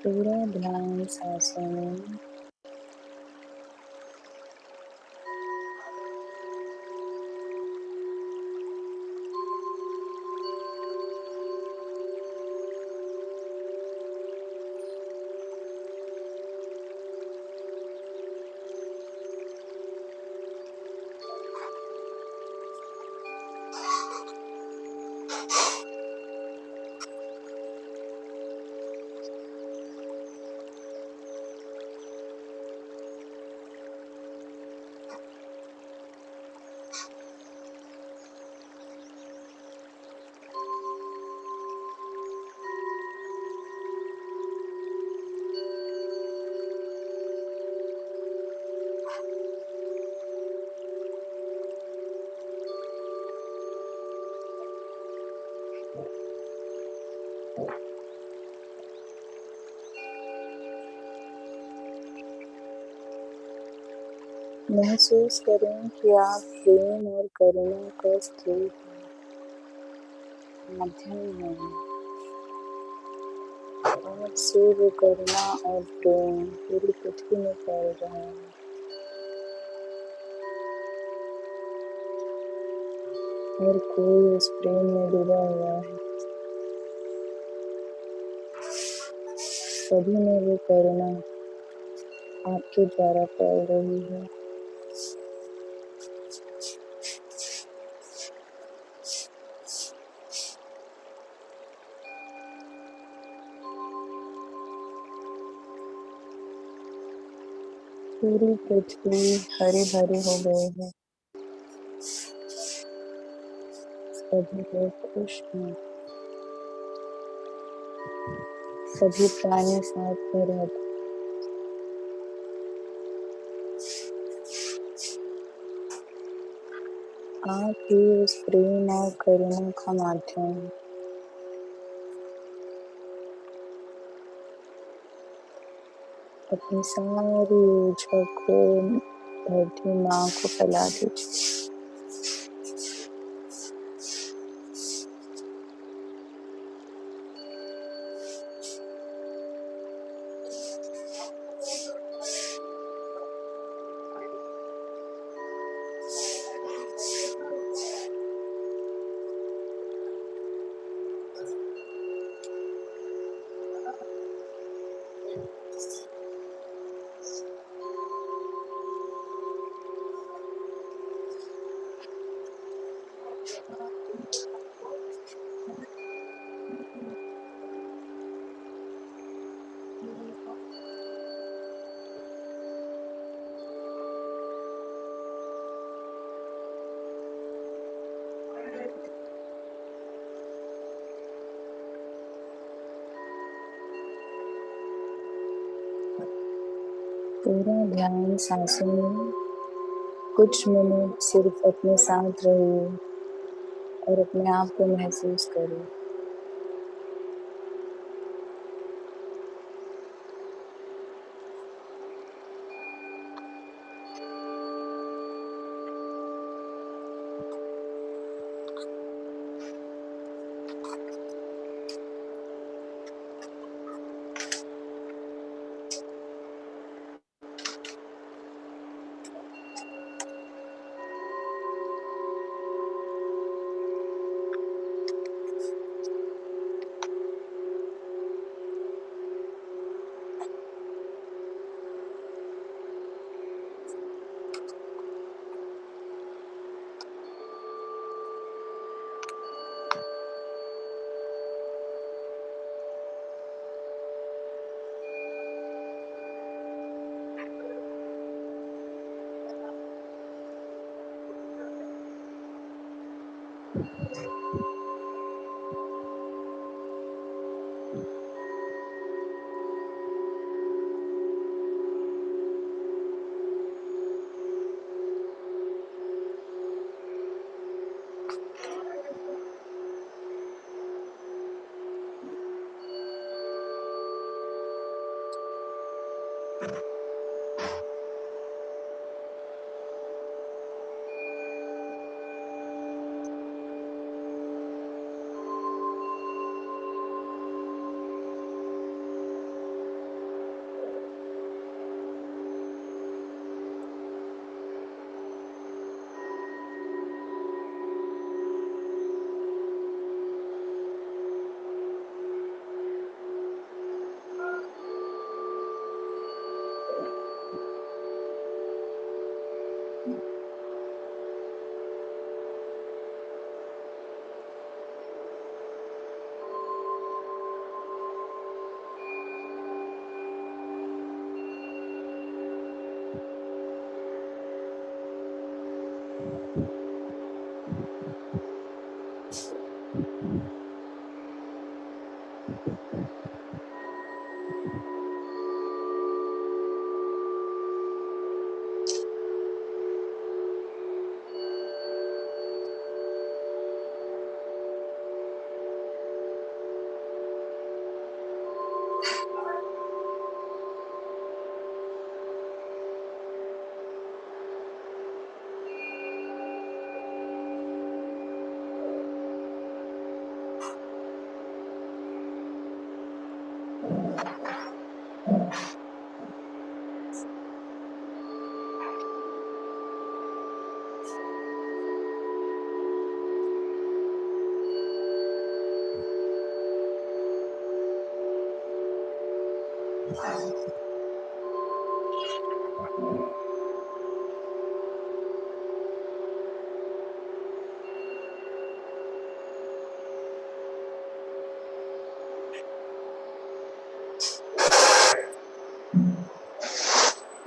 पूरा ध्यान सांसों में। महसूस करें कि आप प्रेम और करुणा का स्रोत माध्यम है। आप से वो करुणा और प्रेम पूरी पृथ्वी में फैल रहा है और कोई उस प्रेम में डूबा हुआ है। सभी में वो करुणा आपके द्वारा फैल रही है। पूरी पृथ्वी हरी भरी हो गई है। सभी लोग खुश हैं। सभी प्राणी साथ में रहते। आप ही उस प्रेम और करुणा का माध्यम है। अपनी सारी ऊर्जा को धरती माँ को फैला दीजिए। पूरा ध्यान सांसों में। कुछ मिनट सिर्फ अपने साथ रहिए और अपने आप को महसूस करिए।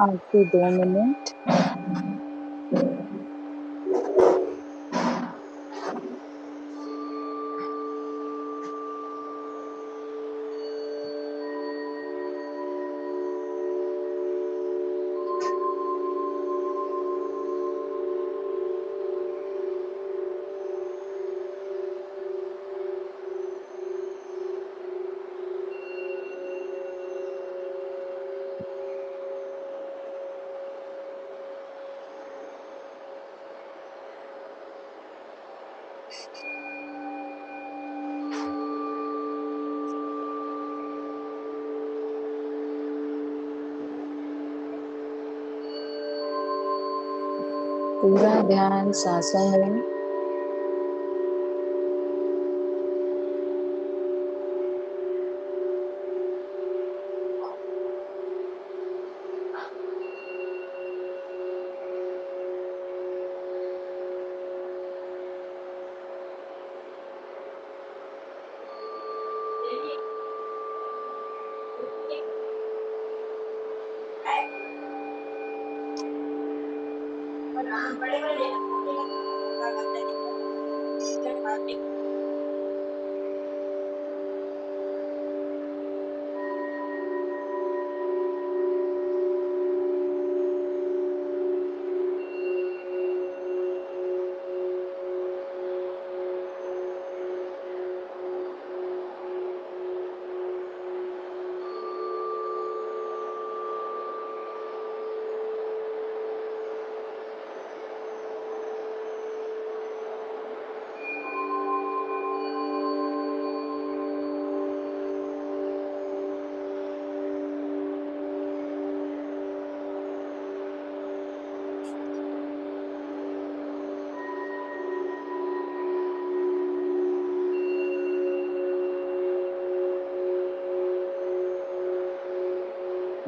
आखिरी 2 मिनट। पूरा ध्यान सांसों में।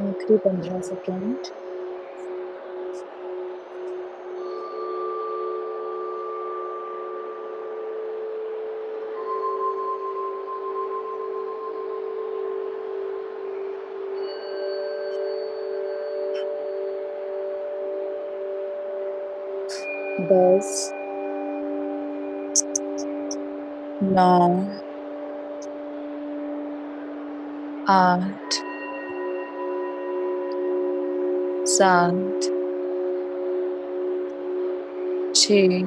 आखिरी 15 सेकंड। दस, 9, 8, 7, 6,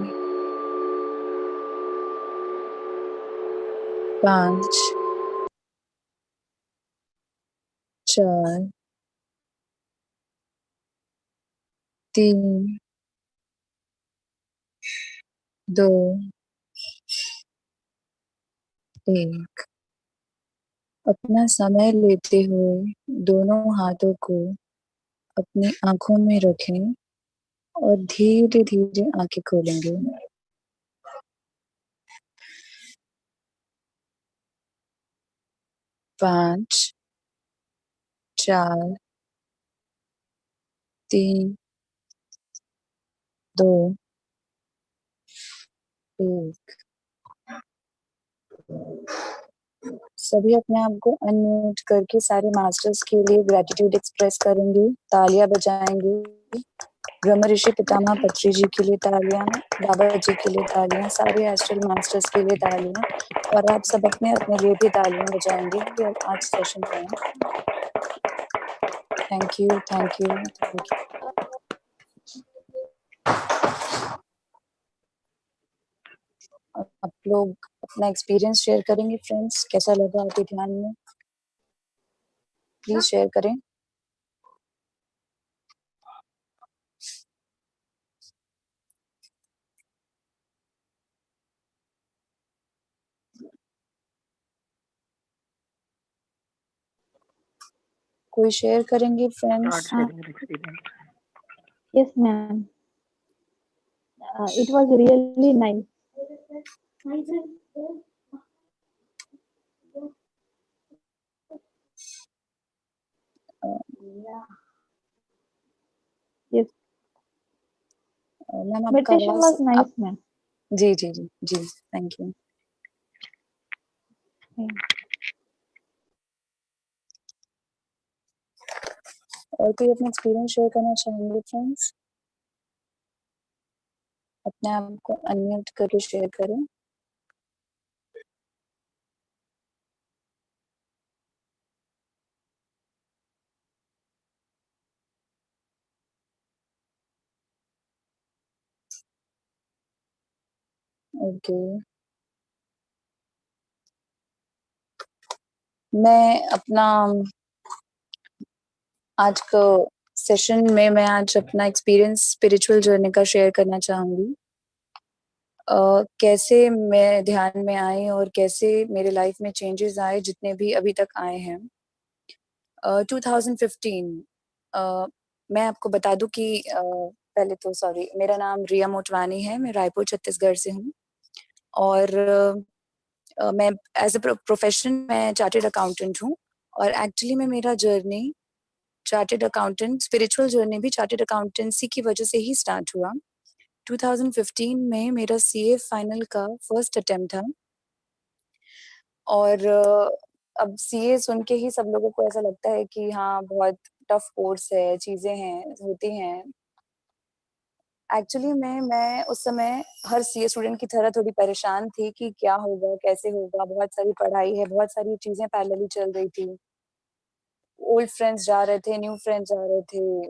5, 4, 3, 2, 1। अपना समय लेते हुए दोनों हाथों को अपनी आँखों में रखें और धीरे-धीरे आँखें खोलेंगे। 5, 4, 3, 2, 1। सभी अपने आप को अनम्यूट करके सारे मास्टर्स के लिए ग्रैटिट्यूड एक्सप्रेस करेंगे, तालियां बजाएंगे। ब्रह्म ऋषि पितामह पत्री जी के लिए तालियां, बाबा जी के लिए तालियां, सारे एस्ट्रल मास्टर्स के लिए तालियां, और आप सब अपने अपने लिए भी तालियां बजाएंगे ये आज सेशन में। Thank you, thank you, thank you. आप लोग अपना एक्सपीरियंस शेयर करेंगे फ्रेंड्स, कैसा लगा आपके ध्यान में? प्लीज शेयर करें। कोई शेयर करेंगे friends? Yes, ma'am. It was really nice. Yes. Ma'am आपका Meditation was आवाज nice, ma'am. जी जी जी जी, थैंक यू। और कोई अपना एक्सपीरियंस शेयर करना चाहेंगे फ्रेंड्स? अपने आप को अनम्यूट करके शेयर करें। ओके, मैं अपना आज का सेशन में मैं आज अपना एक्सपीरियंस स्पिरिचुअल जर्नी का शेयर करना चाहूंगी। कैसे मैं ध्यान में आई और कैसे मेरे लाइफ में चेंजेस आए जितने भी अभी तक आए हैं। 2015 मैं आपको बता दूं कि पहले तो सॉरी, मेरा नाम रिया मोटवानी है, मैं रायपुर छत्तीसगढ़ से हूँ, और मैं एज अ प्रोफेशन मैं चार्टेड अकाउंटेंट हूँ, और एक्चुअली में मेरा journey chartered accountant spiritual journey भी चार्टेड अकाउंटेंसी की वजह से ही स्टार्ट हुआ। 2015 में मेरा सीए फाइनल का फर्स्ट अटेम्प्ट था, और अब सीए सुन के ही सब लोगों को ऐसा लगता है कि हाँ बहुत टफ कोर्स है, चीजें हैं होती हैं। एक्चुअली में मैं उस समय हर सीए स्टूडेंट की तरह थोड़ी परेशान थी कि क्या होगा, कैसे होगा, बहुत सारी पढ़ाई है, बहुत सारी चीजें पैरेलली चल रही थी। ओल्ड फ्रेंड्स जा रहे थे, न्यू फ्रेंड्स जा रहे थे,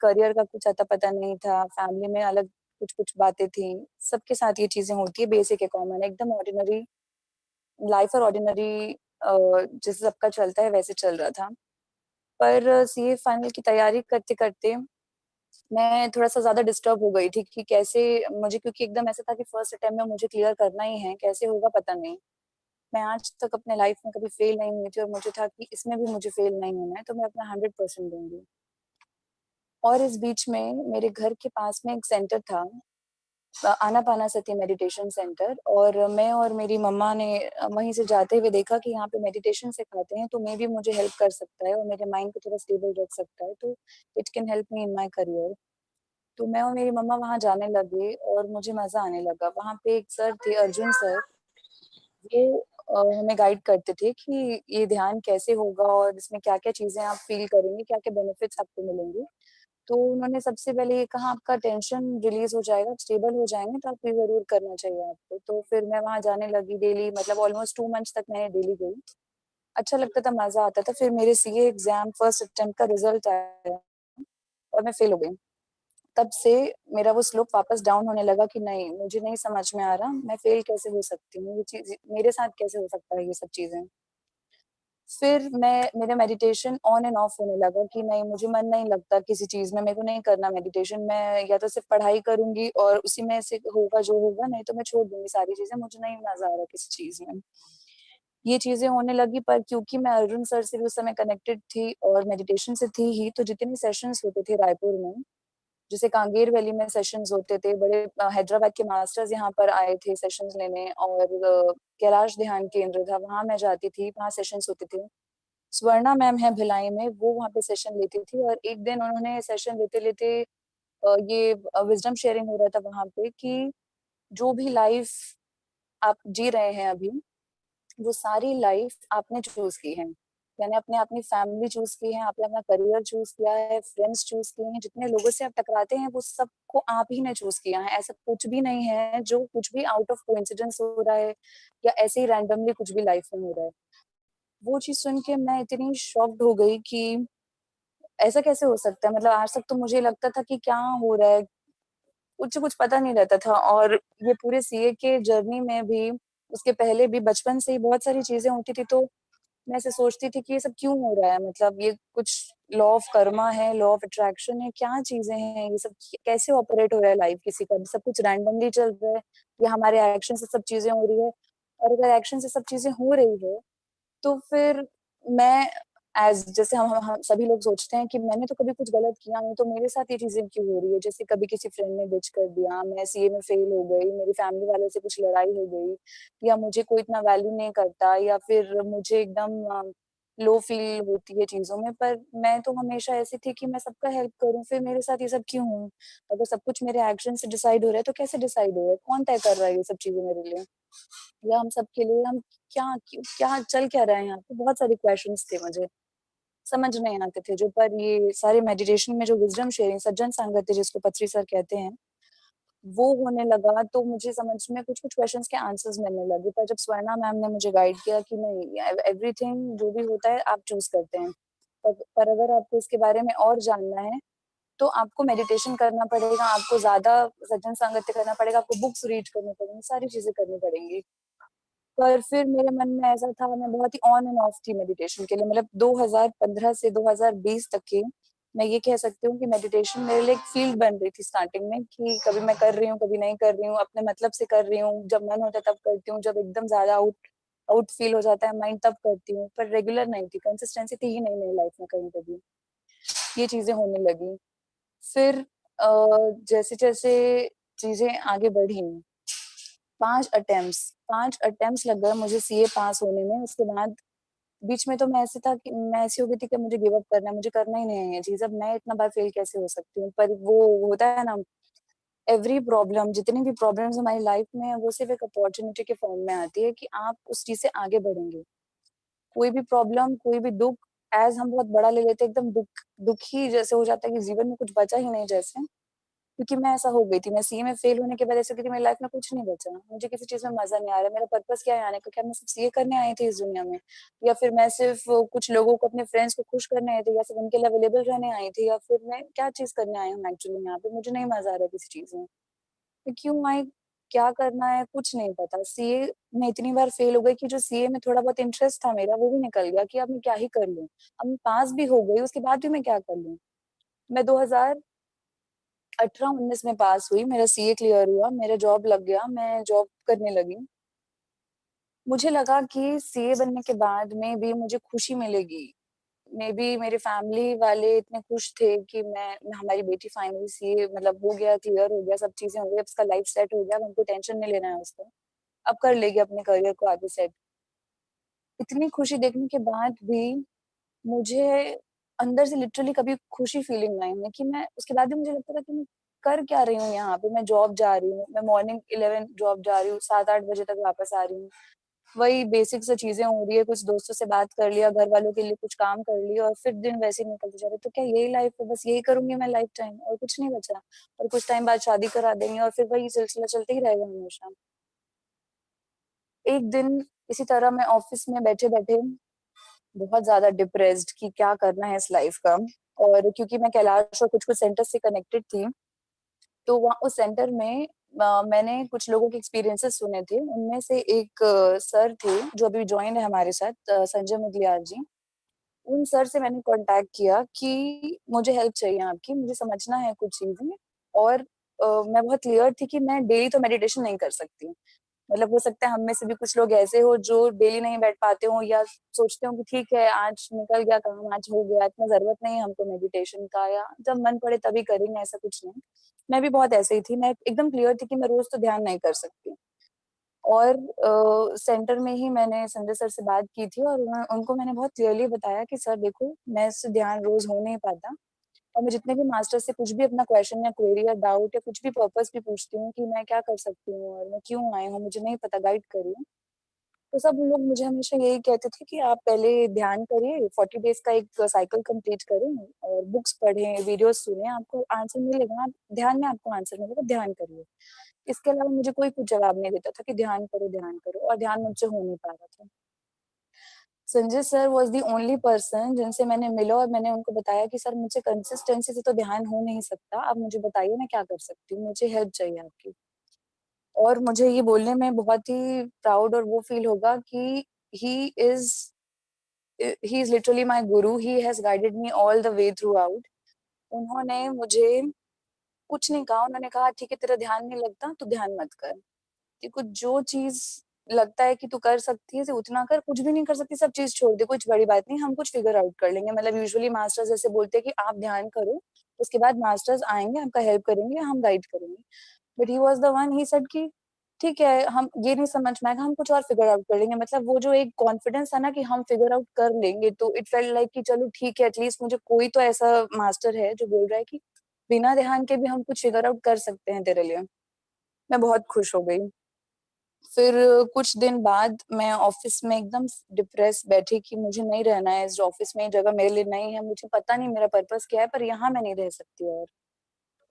करियर का कुछ अता पता नहीं था, फैमिली में अलग कुछ कुछ बातें थी। सबके साथ ये चीजें होती है, बेसिक है, कॉमन, एकदम ऑर्डिनरी लाइफ और ऑर्डिनरी जैसे सबका चलता है वैसे चल रहा था। पर सीए फाइनल की तैयारी करते करते मैं थोड़ा सा ज्यादा डिस्टर्ब हो गई थी कि कैसे मुझे, क्योंकि एकदम ऐसा था कि फर्स्ट अटेम्प्ट में मुझे क्लियर करना ही है, कैसे होगा पता नहीं। मैं आज तक अपने लाइफ में कभी फेल नहीं हुई थी, और मुझे था कि इसमें भी मुझे फेल नहीं होना है, तो मैं अपना 100% दूंगी। और इस बीच में मेरे घर के पास में एक सेंटर था, आनापानासती मेडिटेशन सेंटर, और मैं और मेरी मम्मा ने वहीं से जाते हुए देखा कि यहाँ पे मेडिटेशन सिखाते हैं, तो मे भी मुझे हेल्प कर सकता है और मेरे माइंड को थोड़ा स्टेबल रख सकता है, तो it can help me in my career. तो मैं और मेरी मम्मा वहाँ जाने लगे और मुझे मजा आने लगा। वहाँ पे एक सर थे, अर्जुन सर, वो हमें गाइड करते थे कि ये ध्यान कैसे होगा और इसमें क्या-क्या चीजें आप फील करेंगे, क्या-क्या बेनिफिट्स आपको मिलेंगे। तो उन्होंने सबसे पहले ये कहा, आपका टेंशन रिलीज हो जाएगा, स्टेबल हो जाएंगे, तो आप ये जरूर करना चाहिए आपको। तो फिर मैं वहां जाने लगी डेली, मतलब ऑलमोस्ट 2 मंथ्स तक मैंने डेली गई। अच्छा लगता था, मजा आता था। फिर मेरे सीए एग्जाम फर्स्ट अटेम्प्ट का रिजल्ट आया और मैं फेल हो गई। तब से मेरा वो स्लोप वापस डाउन होने लगा कि नहीं, मुझे नहीं समझ में आ रहा मैं फेल कैसे हो सकती हूँ, ये चीज मेरे साथ कैसे हो सकता है, ये सब चीजें। फिर मैं मेरा मेडिटेशन ऑन एंड ऑफ होने लगा कि नहीं, मुझे मन नहीं लगता किसी चीज में, मेरे को नहीं करना मेडिटेशन। मैं या तो सिर्फ पढ़ाई करूंगी और उसी में से होगा जो होगा, नहीं तो मैं छोड़ दूंगी सारी चीजें, मुझे नहीं मजा आ रहा किसी चीज में। ये चीजें होने लगी, पर क्योंकि मैं अर्जुन सर से भी उस समय कनेक्टेड थी और मेडिटेशन से थी ही, तो जितने सेशंस होते थे रायपुर में, जैसे कांगेर वैली में सेशंस होते थे, बड़े हैदराबाद के मास्टर्स यहाँ पर आए थे सेशंस लेने, और कैलाश ध्यान केंद्र था, वहां मैं जाती थी, वहां सेशंस होते थे। स्वर्णा मैम है भिलाई में, वो वहाँ पे सेशन लेती थी, और एक दिन उन्होंने सेशन लेते लेते ये विजडम शेयरिंग हो रहा था वहाँ पे कि जो भी लाइफ आप जी रहे हैं अभी, वो सारी लाइफ आपने चूज की है। यानी आपने अपनी फैमिली चूज़ की है, आपने अपना करियर चूज़ किया है, फ्रेंड्स चूज़ किए हैं, जितने लोगों से आप टकराते हैं वो सबको आप ही ने चूज़ किया है। ऐसा कुछ भी नहीं है जो कुछ भी आउट ऑफ कोइंसिडेंस हो रहा है या ऐसे ही रैंडमली कुछ भी लाइफ में हो रहा है। वो चीज़ सुन के मैं इतनी शॉक्ड हो गई कि ऐसा कैसे हो सकता है? मतलब आज तक तो मुझे लगता था कि क्या हो रहा है? कुछ पता नहीं रहता था और ये पूरे सीए के जर्नी में भी, उसके पहले भी बचपन से ही बहुत सारी चीज़ें होती थी, तो मैं ऐसे सोचती थी कि ये सब क्यों हो रहा है? मतलब ये कुछ लॉ ऑफ कर्मा है, लॉ ऑफ अट्रैक्शन है, क्या चीज़ें हैं ये सब? कैसे ऑपरेट हो रहा है लाइफ किसी का भी? सब कुछ रैंडमली चल रहा है या हमारे एक्शन से सब चीज़ें हो रही है? और अगर एक्शन से सब चीज़ें हो रही है, तो फिर मैं जैसे हम सभी लोग सोचते हैं कि मैंने तो कभी कुछ गलत किया नहीं, तो मेरे साथ ये चीज़ें क्यों हो रही है? जैसे कभी किसी फ्रेंड ने डिच कर दिया, मैं सीए में फेल हो गई, मेरी फैमिली वालों से कुछ लड़ाई हो गई या मुझे कोई इतना वैल्यू नहीं करता या फिर मुझे एकदम लो फ़ील होती है चीज़ों में। पर मैं तो हमेशा ऐसी थी कि मैं सबका हेल्प करूँ, फिर मेरे साथ ये सब क्यों हो? अगर सब कुछ मेरे एक्शन से डिसाइड हो रहा है, तो कैसे डिसाइड हो रहा है? कौन तय कर रहा है ये सब चीज़ें मेरे लिए? या हम सबके लिए हम क्या चल क्या रहा है यहाँ पे? बहुत सारे क्वेश्चन्स थे मुझे, समझ नहीं आते थे जो, पर ये सारे मेडिटेशन में जो विज़डम शेयरिंग, सज्जन संगति जिसको पथरी सर कहते हैं, वो होने लगा तो मुझे समझ में कुछ-कुछ क्वेश्चन्स के आंसर्स मिलने लगे। पर जब स्वर्णा मैम ने मुझे गाइड किया कि नहीं, एवरीथिंग जो भी होता है आप चूज़ करते हैं। पर अगर आपको इसके बारे में और जानना है, तो आपको मेडिटेशन करना पड़ेगा, आपको ज़्यादा सज्जन संगति करना पड़ेगा, आपको बुक्स रीड करनी पड़ेंगी, सारी चीज़ें करनी पड़ेंगी। पर फिर मेरे मन में ऐसा था, मैं बहुत ही ऑन एंड ऑफ थी मेडिटेशन के लिए, मतलब 2015 से 2020 तक की मैं ये कह सकती हूँ कि मेडिटेशन मेरे लिए एक फ़ील्ड बन रही थी स्टार्टिंग में कि कभी मैं कर रही हूँ, कभी नहीं कर रही हूँ, अपने मतलब से कर रही हूँ, जब मन होता है तब करती हूँ, जब एकदम ज़्यादा आउट आउट फ़ील हो जाता है माइंड तब करती हूँ, पर रेगुलर नहीं थी, कंसिस्टेंसी थी ही नहीं मेरी लाइफ़ में कहीं पे भी। ये चीज़ें होने लगी। फिर जैसे-जैसे चीज़ें आगे बढ़ी, 5 अटेम्प्ट्स लग गए मुझे सीए पास होने में। उसके बाद बीच में तो मैं ऐसे था कि मैं ऐसी हो गई थी कि मुझे गिव अप करना है, मुझे करना ही नहीं है ये चीज़, अब मैं इतना बार फेल कैसे हो सकती हूँ? पर वो होता है ना, एवरी प्रॉब्लम, जितनी भी प्रॉब्लम्स हमारी लाइफ में है, वो सिर्फ़ एक अपॉर्च्युनिटी के फॉर्म में आती है कि आप उस चीज़ से आगे बढ़ेंगे। कोई भी प्रॉब्लम, कोई भी दुःख हम बहुत बड़ा ले लेते हैं, एकदम दुःख ही जैसे हो जाता है कि जीवन में कुछ बचा ही नहीं जैसे। क्योंकि मैं ऐसा हो गई थी, मैं सीए में फेल होने के बाद ऐसा हो गई थी, मेरी लाइफ में कुछ नहीं बचा। मुझे किसी चीज़ में मज़ा नहीं आ रहा, मेरा पर्पज़ क्या है आने का? क्या मैं सिर्फ़ सीए करने आई थी इस दुनिया में? या फिर मैं सिर्फ़ कुछ लोगों को, अपने फ्रेंड्स को खुश करने आई थी या सिर्फ़ उनके लिए अवेलेबल रहने आई थी या फिर मैं क्या चीज़ करने आई हूँ एक्चुअली यहाँ पे? मुझे नहीं मज़ा आ रहा है किसी चीज़ में। मैं क्यों आई? क्या करना है? कुछ नहीं पता। सीए में इतनी बार फेल हो गई कि जो सीए में थोड़ा बहुत इंटरेस्ट था मेरा, वो भी निकल गया कि अब मैं क्या ही कर लूँ? अब मैं पास भी हो गई, उसके बाद भी मैं क्या कर लूँ? मैं 2018-19 में पास हुई, मेरा सीए क्लियर हुआ, मेरा जॉब लग गया, मैं जॉब करने लगी। मुझे लगा कि सीए बनने के बाद में भी मुझे खुशी मिलेगी। मेबी मेरे फैमिली वाले इतने खुश थे कि हमारी बेटी फाइनली सीए मतलब हो गया, क्लियर हो गया, सब चीज़ें हो गई, अब उसका लाइफ सेट हो गया, अब हमको टेंशन नहीं लेना है उसका। अब कर लेगी अपने करियर को आगे सेट। इतनी खुशी देखने के बाद भी मुझे अंदर से लिटरली कभी खुशी फीलिंग नहीं हुई कि मैं, उसके बाद भी मुझे लगता था कि मैं कर क्या रही हूँ यहाँ पे? मैं जॉब जा रही हूँ, मैं मॉर्निंग 11 जॉब जा रही हूँ, 7-8 बजे तक वापस आ रही हूँ। वही बेसिक सी चीज़ें हो रही है, कुछ दोस्तों से बात कर लिया, घर वालों के लिए कुछ काम कर लिया और फिर दिन वैसे ही निकलते जा रहे हैं। तो क्या यही लाइफ है? बस यही करूँगी मैं लाइफ टाइम और कुछ नहीं बचा? और कुछ टाइम बाद शादी करा देंगे और फिर वही सिलसिला चलते ही रहेगा हमेशा। एक दिन इसी तरह मैं ऑफ़िस में बैठे-बैठे बहुत ज़्यादा डिप्रेस्ड कि क्या करना है इस लाइफ का, और क्योंकि मैं कैलाश और कुछ-कुछ सेंटर से कनेक्टेड थी, तो वहाँ उस सेंटर में मैंने कुछ लोगों के एक्सपीरियंसेस सुने थे। उनमें से एक सर थे जो अभी जॉइन है हमारे साथ, संजय मुदलियार जी। उन सर से मैंने कॉन्टैक्ट किया कि मुझे हेल्प चाहिए आपकी, मुझे समझना है कुछ चीज़ें और मैं बहुत क्लियर थी कि मैं डेली तो मेडिटेशन नहीं कर सकती। मतलब हो सकता है हम में से भी कुछ लोग ऐसे हो जो डेली नहीं बैठ पाते हों या सोचते हो कि ठीक है, आज निकल गया काम, आज हो गया, इतना ज़रूरत नहीं है हमको मेडिटेशन का, या जब मन पड़े तभी करेंगे, ऐसा कुछ नहीं। मैं भी बहुत ऐसे ही थी, मैं एकदम क्लियर थी कि मैं रोज़ तो ध्यान नहीं कर सकती। और सेंटर में ही मैंने संजय सर से बात की थी और उनको मैंने बहुत क्लियरली बताया कि सर देखो, मैं इससे ध्यान रोज़ हो नहीं पाता और मैं जितने भी मास्टर से कुछ भी अपना क्वेश्चन या क्वेरी या डाउट या कुछ भी पर्पस भी पूछती हूँ कि मैं क्या कर सकती हूँ और मैं क्यों आई हूँ, मुझे नहीं पता, गाइड करिए। तो सब लोग मुझे हमेशा यही कहते थे कि आप पहले ध्यान करिए, 40 डेज़ का एक साइकिल कंप्लीट करें और बुक्स पढ़ें, वीडियोज़ सुनें, आपको आंसर मिलेगा, आप ध्यान में आपको आंसर मिलेगा, ध्यान करिए। इसके अलावा मुझे कोई कुछ जवाब नहीं देता था कि ध्यान करो और ध्यान मुझसे हो नहीं पा रहा था। Sanjay sir was the only person जिनसे मैंने मिला और मैंने उनको बताया कि सर मुझसे कंसिस्टेंसी से तो ध्यान हो नहीं सकता, आप मुझे बताइए मैं क्या कर सकती हूँ? मुझे हेल्प चाहिए आपकी। और मुझे ये बोलने में बहुत ही प्राउड और वो फ़ील होगा कि he is he is literally my guru, he has guided me all the way throughout. उन्होंने मुझे कुछ नहीं कहा, उन्होंने कहा ठीक है तेरा ध्यान नहीं लगता, तू ध्यान मत कर। तेरे को जो चीज़ लगता है कि तू कर सकती है, सिर्फ उतना कर, कुछ भी नहीं कर सकती सब चीज़ छोड़ दे, कुछ बड़ी बात नहीं, हम कुछ फिगर आउट कर लेंगे। मतलब यूजुअली मास्टर्स ऐसे बोलते हैं कि आप ध्यान करो, उसके बाद मास्टर्स आएँगे, आपका हेल्प करेंगे, हम गाइड करेंगे। But he was the one he said कि ठीक है, हम ये नहीं समझ में आएगा, हम कुछ और फिगर आउट कर लेंगे। मतलब वो जो एक कॉन्फिडेंस था ना कि हम फिगर आउट कर लेंगे, तो इट फेल्ट लाइक कि चलो ठीक है, एटलीस्ट मुझे कोई तो ऐसा मास्टर है जो बोल रहा है कि बिना ध्यान के भी हम कुछ फिगर आउट कर सकते हैं तेरे लिए। मैं बहुत खुश हो गई। फिर कुछ दिन बाद मैं ऑफ़िस में एकदम स डिप्रेस बैठी कि मुझे नहीं रहना है इस ऑफ़िस में, ये जगह मेरे लिए नहीं है, मुझे पता नहीं मेरा पर्पस क्या है, पर यहाँ मैं नहीं रह सकती और।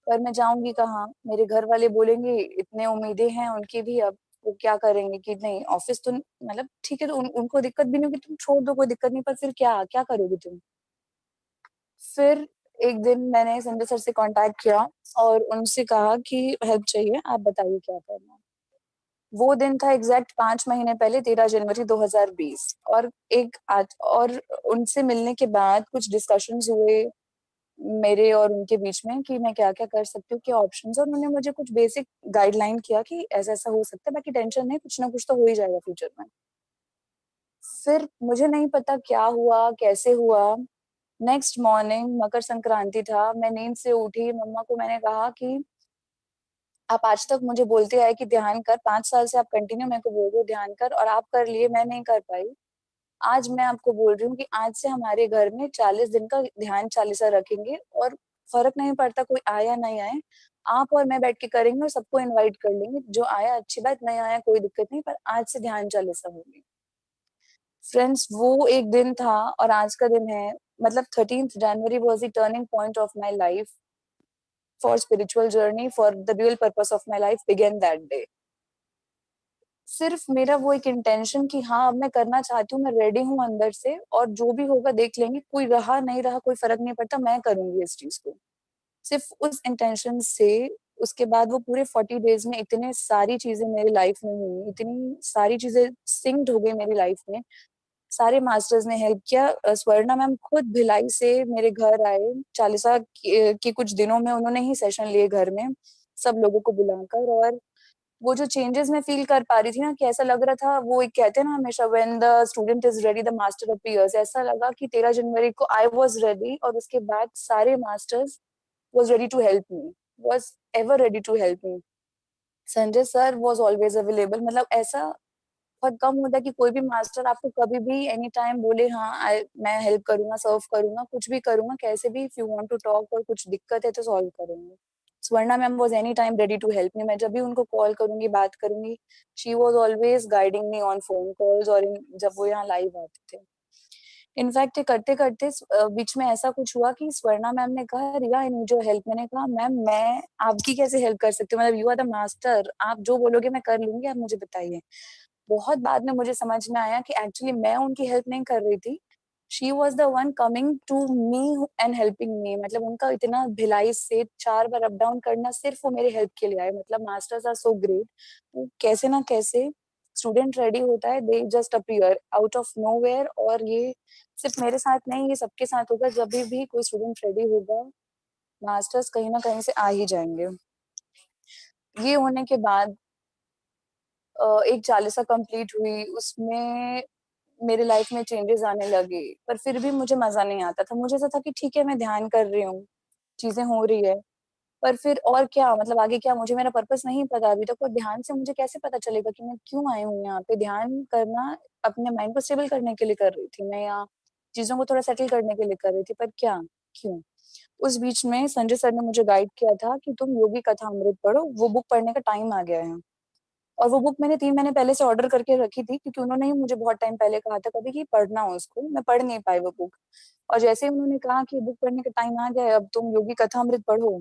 पर मैं जाऊँगी कहाँ? मेरे घर वाले बोलेंगे इतने उम्मीदें हैं उनकी भी अब, वो क्या करेंगे कि नहीं ऑफ़िस तो मतलब ठीक है तो उनको दिक्कत भी नहीं होगी, तुम छोड़ दो कोई दिक्कत नहीं, पर फिर क्या? क्या करोगी तुम? फिर एक दिन मैंने संजय सर से कॉन्टैक्ट किया और उनसे कहा कि हेल्प चाहिए, आप बताइए क्या करना है? वो दिन था एग्ज़ैक्ट 5 महीने पहले 13 जनवरी 2020 और एक आज और उनसे मिलने के बाद कुछ डिस्कशंस हुए मेरे और उनके बीच में कि मैं क्या-क्या कर सकती हूँ, क्या ऑप्शंस हैं और उन्होंने मुझे कुछ बेसिक गाइडलाइन किया कि ऐसा-ऐसा हो सकता है, बाकी टेंशन नहीं, कुछ ना कुछ तो हो ही जाएगा फ्यूचर में। फिर मुझे नहीं पता क्या हुआ, कैसे हुआ, नेक्स्ट मॉर्निंग मकर संक्रांति था, मैं नींद से उठी, मम्मा को मैंने कहा कि आप आज तक मुझे बोलते आए कि ध्यान कर, 5 साल से आप कंटिन्यू मेरे को बोल रहे हो ध्यान कर और आप कर लिए, मैं नहीं कर पाई। आज मैं आपको बोल रही हूँ कि आज से हमारे घर में 40 दिन का ध्यान चालीसा रखेंगे और फ़र्क नहीं पड़ता कोई आए या नहीं आए, आप और मैं बैठ के करेंगे और सबको इनवाइट कर लेंगे, जो आया अच्छी बात, नहीं आया कोई दिक्कत नहीं, पर आज से ध्यान चालीसा होगी। फ्रेंड्स वो एक दिन था और आज का दिन है, मतलब 13th January was the turning point of my life for spiritual journey, for the real purpose of my life began that day. सिर्फ मेरा वो एक इंटेंशन कि हाँ, अब मैं करना चाहती हूँ, मैं रेडी हूँ अंदर से और जो भी होगा देख लेंगे, कोई रहा, नहीं रहा, कोई फ़र्क नहीं पड़ता, मैं करूँगी इस चीज़ को। सिर्फ उस इंटेंशन से उसके बाद वो पूरे 40 डेज़ में इतने सारी चीज़ें मेरी लाइफ़ में हुई, इतनी सारी चीज़ें सिंक्ड हो गई मेरी लाइफ़ में, सारे मास्टर्स ने हेल्प किया। स्वर्णा मैम खुद भिलाई से मेरे घर आए, चालीसा के कुछ दिनों में उन्होंने ही सेशन लिए घर में, सब लोगों को बुलाकर और वो जो चेंजेस मैं फ़ील कर पा रही थी ना कि ऐसा लग रहा था वो एक कहते हैं ना हमेशा when the student is ready the master appears ऐसा लगा कि 13 जनवरी को आई वाज़ रेडी और उसके बाद सारे masters was ready to help me, was ever ready to help me. Sanjay sir was always available मतलब ऐसा बहुत कम होता है कि कोई भी मास्टर आपको कभी भी एनी टाइम बोले हाँ मैं हेल्प करूँगा, सर्व करूँगा, कुछ भी करूँगा, कैसे भी if you want to talk और कुछ दिक्कत है तो सॉल्व करेंगे। Swarna ma'am was any time ready to help me मैं जब भी उनको कॉल करूँगी, बात करूँगी, she was always guiding me on phone calls और इन जब वो यहाँ लाइव आते थे। इनफैक्ट ये करते-करते बीच में ऐसा कुछ हुआ कि स्वर्णा मैम ने कहा, "रिया आई नीड योर हेल्प।" मैंने कहा, "मैम मैं आपकी कैसे हेल्प कर सकती हूँ? मतलब यू आर द मास्टर, आप जो बोलोगे मैं कर लूँगी, आप मुझे बताइए।" बहुत बाद में मुझे समझ में आया कि एक्चुअली मैं उनकी हेल्प नहीं कर रही थी। She was the one coming to me and helping me मतलब उनका इतना भिलाई से 4 बार अप डाउन करना सिर्फ़ वो मेरी हेल्प के लिए आए मतलब मास्टर्स आर सो ग्रेट। वो कैसे ना कैसे स्टूडेंट रेडी होता है, they just appear out of nowhere और ये सिर्फ़ मेरे साथ नहीं, ये सबके साथ होगा जभी भी कोई स्टूडेंट रेडी होगा, मास्टर्स कहीं न कहीं से आ ही जाएँगे। ये होने के बाद एक चालीसा कंप्लीट हुई, उसमें मेरे लाइफ में चेंजेस आने लगे, पर फिर भी मुझे मज़ा नहीं आता था। मुझे ऐसा था कि ठीक है मैं ध्यान कर रही हूँ, चीज़ें हो रही है, पर फिर और क्या मतलब आगे क्या मुझे मेरा पर्पस नहीं पता अभी तक और ध्यान से मुझे कैसे पता चलेगा कि मैं क्यों आई हूँ यहाँ पे? ध्यान करना अपने माइंड को स्टेबल करने के लिए कर रही थी मैं या चीज़ों को थोड़ा सेटल करने के लिए कर रही थी, पर क्या? क्यों? उस बीच में संजय सर ने मुझे गाइड किया था कि तुम योगी कथा अमृत पढ़ो, वो बुक पढ़ने का टाइम आ गया है। और वो बुक मैंने 3 महीने पहले से ऑर्डर करके रखी थी क्योंकि उन्होंने ही मुझे बहुत टाइम पहले कहा था कभी कि पढ़ना उसको, मैं पढ़ नहीं पाई वो बुक। और जैसे ही उन्होंने कहा कि बुक पढ़ने का टाइम आ गया है, अब तुम योगी कथामृत पढ़ो,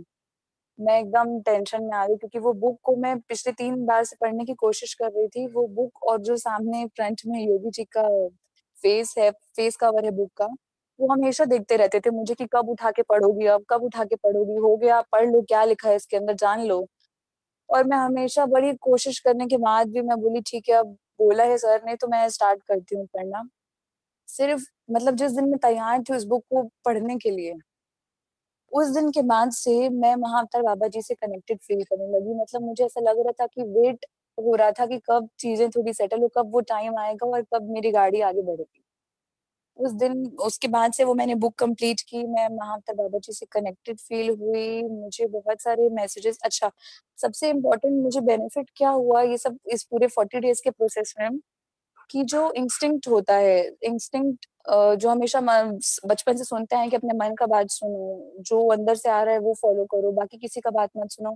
मैं एकदम टेंशन में आ गई क्योंकि वो बुक को मैं पिछले 3 बार से पढ़ने की कोशिश कर रही थी। वो बुक और जो सामने फ्रंट में योगी जी का फेस है, फेस कवर है बुक का, वो हमेशा देखते रहते थे मुझे कि कब उठा के पढ़ोगी अब, कब उठा के पढ़ोगी? हो गया, पढ़ लो क्या लिखा है इसके अंदर जान लो। और मैं हमेशा बड़ी कोशिश करने के बाद भी मैं बोली ठीक है अब बोला है सर ने तो मैं स्टार्ट करती हूँ पढ़ना। सिर्फ मतलब जिस दिन मैं तैयार थी उस बुक को पढ़ने के लिए, उस दिन के बाद से मैं महाअवतार बाबा जी से कनेक्टेड फ़ील करने लगी। मतलब मुझे ऐसा लग रहा था कि वेट हो रहा था कि कब चीज़ें थोड़ी सेटल हो, कब वो टाइम आएगा और कब मेरी गाड़ी आगे बढ़ेगी। उस दिन उसके बाद से वो मैंने बुक कंप्लीट की, मैं महाअवतार बाबा जी से कनेक्टेड फ़ील हुई, मुझे बहुत सारे मैसेजेस अच्छा, सबसे इम्पोर्टेंट मुझे बेनिफिट क्या हुआ ये सब इस पूरे 40 डेज़ के प्रोसेस में कि जो इंस्टिंक्ट होता है, इंस्टिंक्ट जो हमेशा बचपन से सुनते हैं कि अपने मन का बात सुनो, जो अंदर से आ रहा है वो फॉलो करो, बाकी किसी का बात मत सुनो।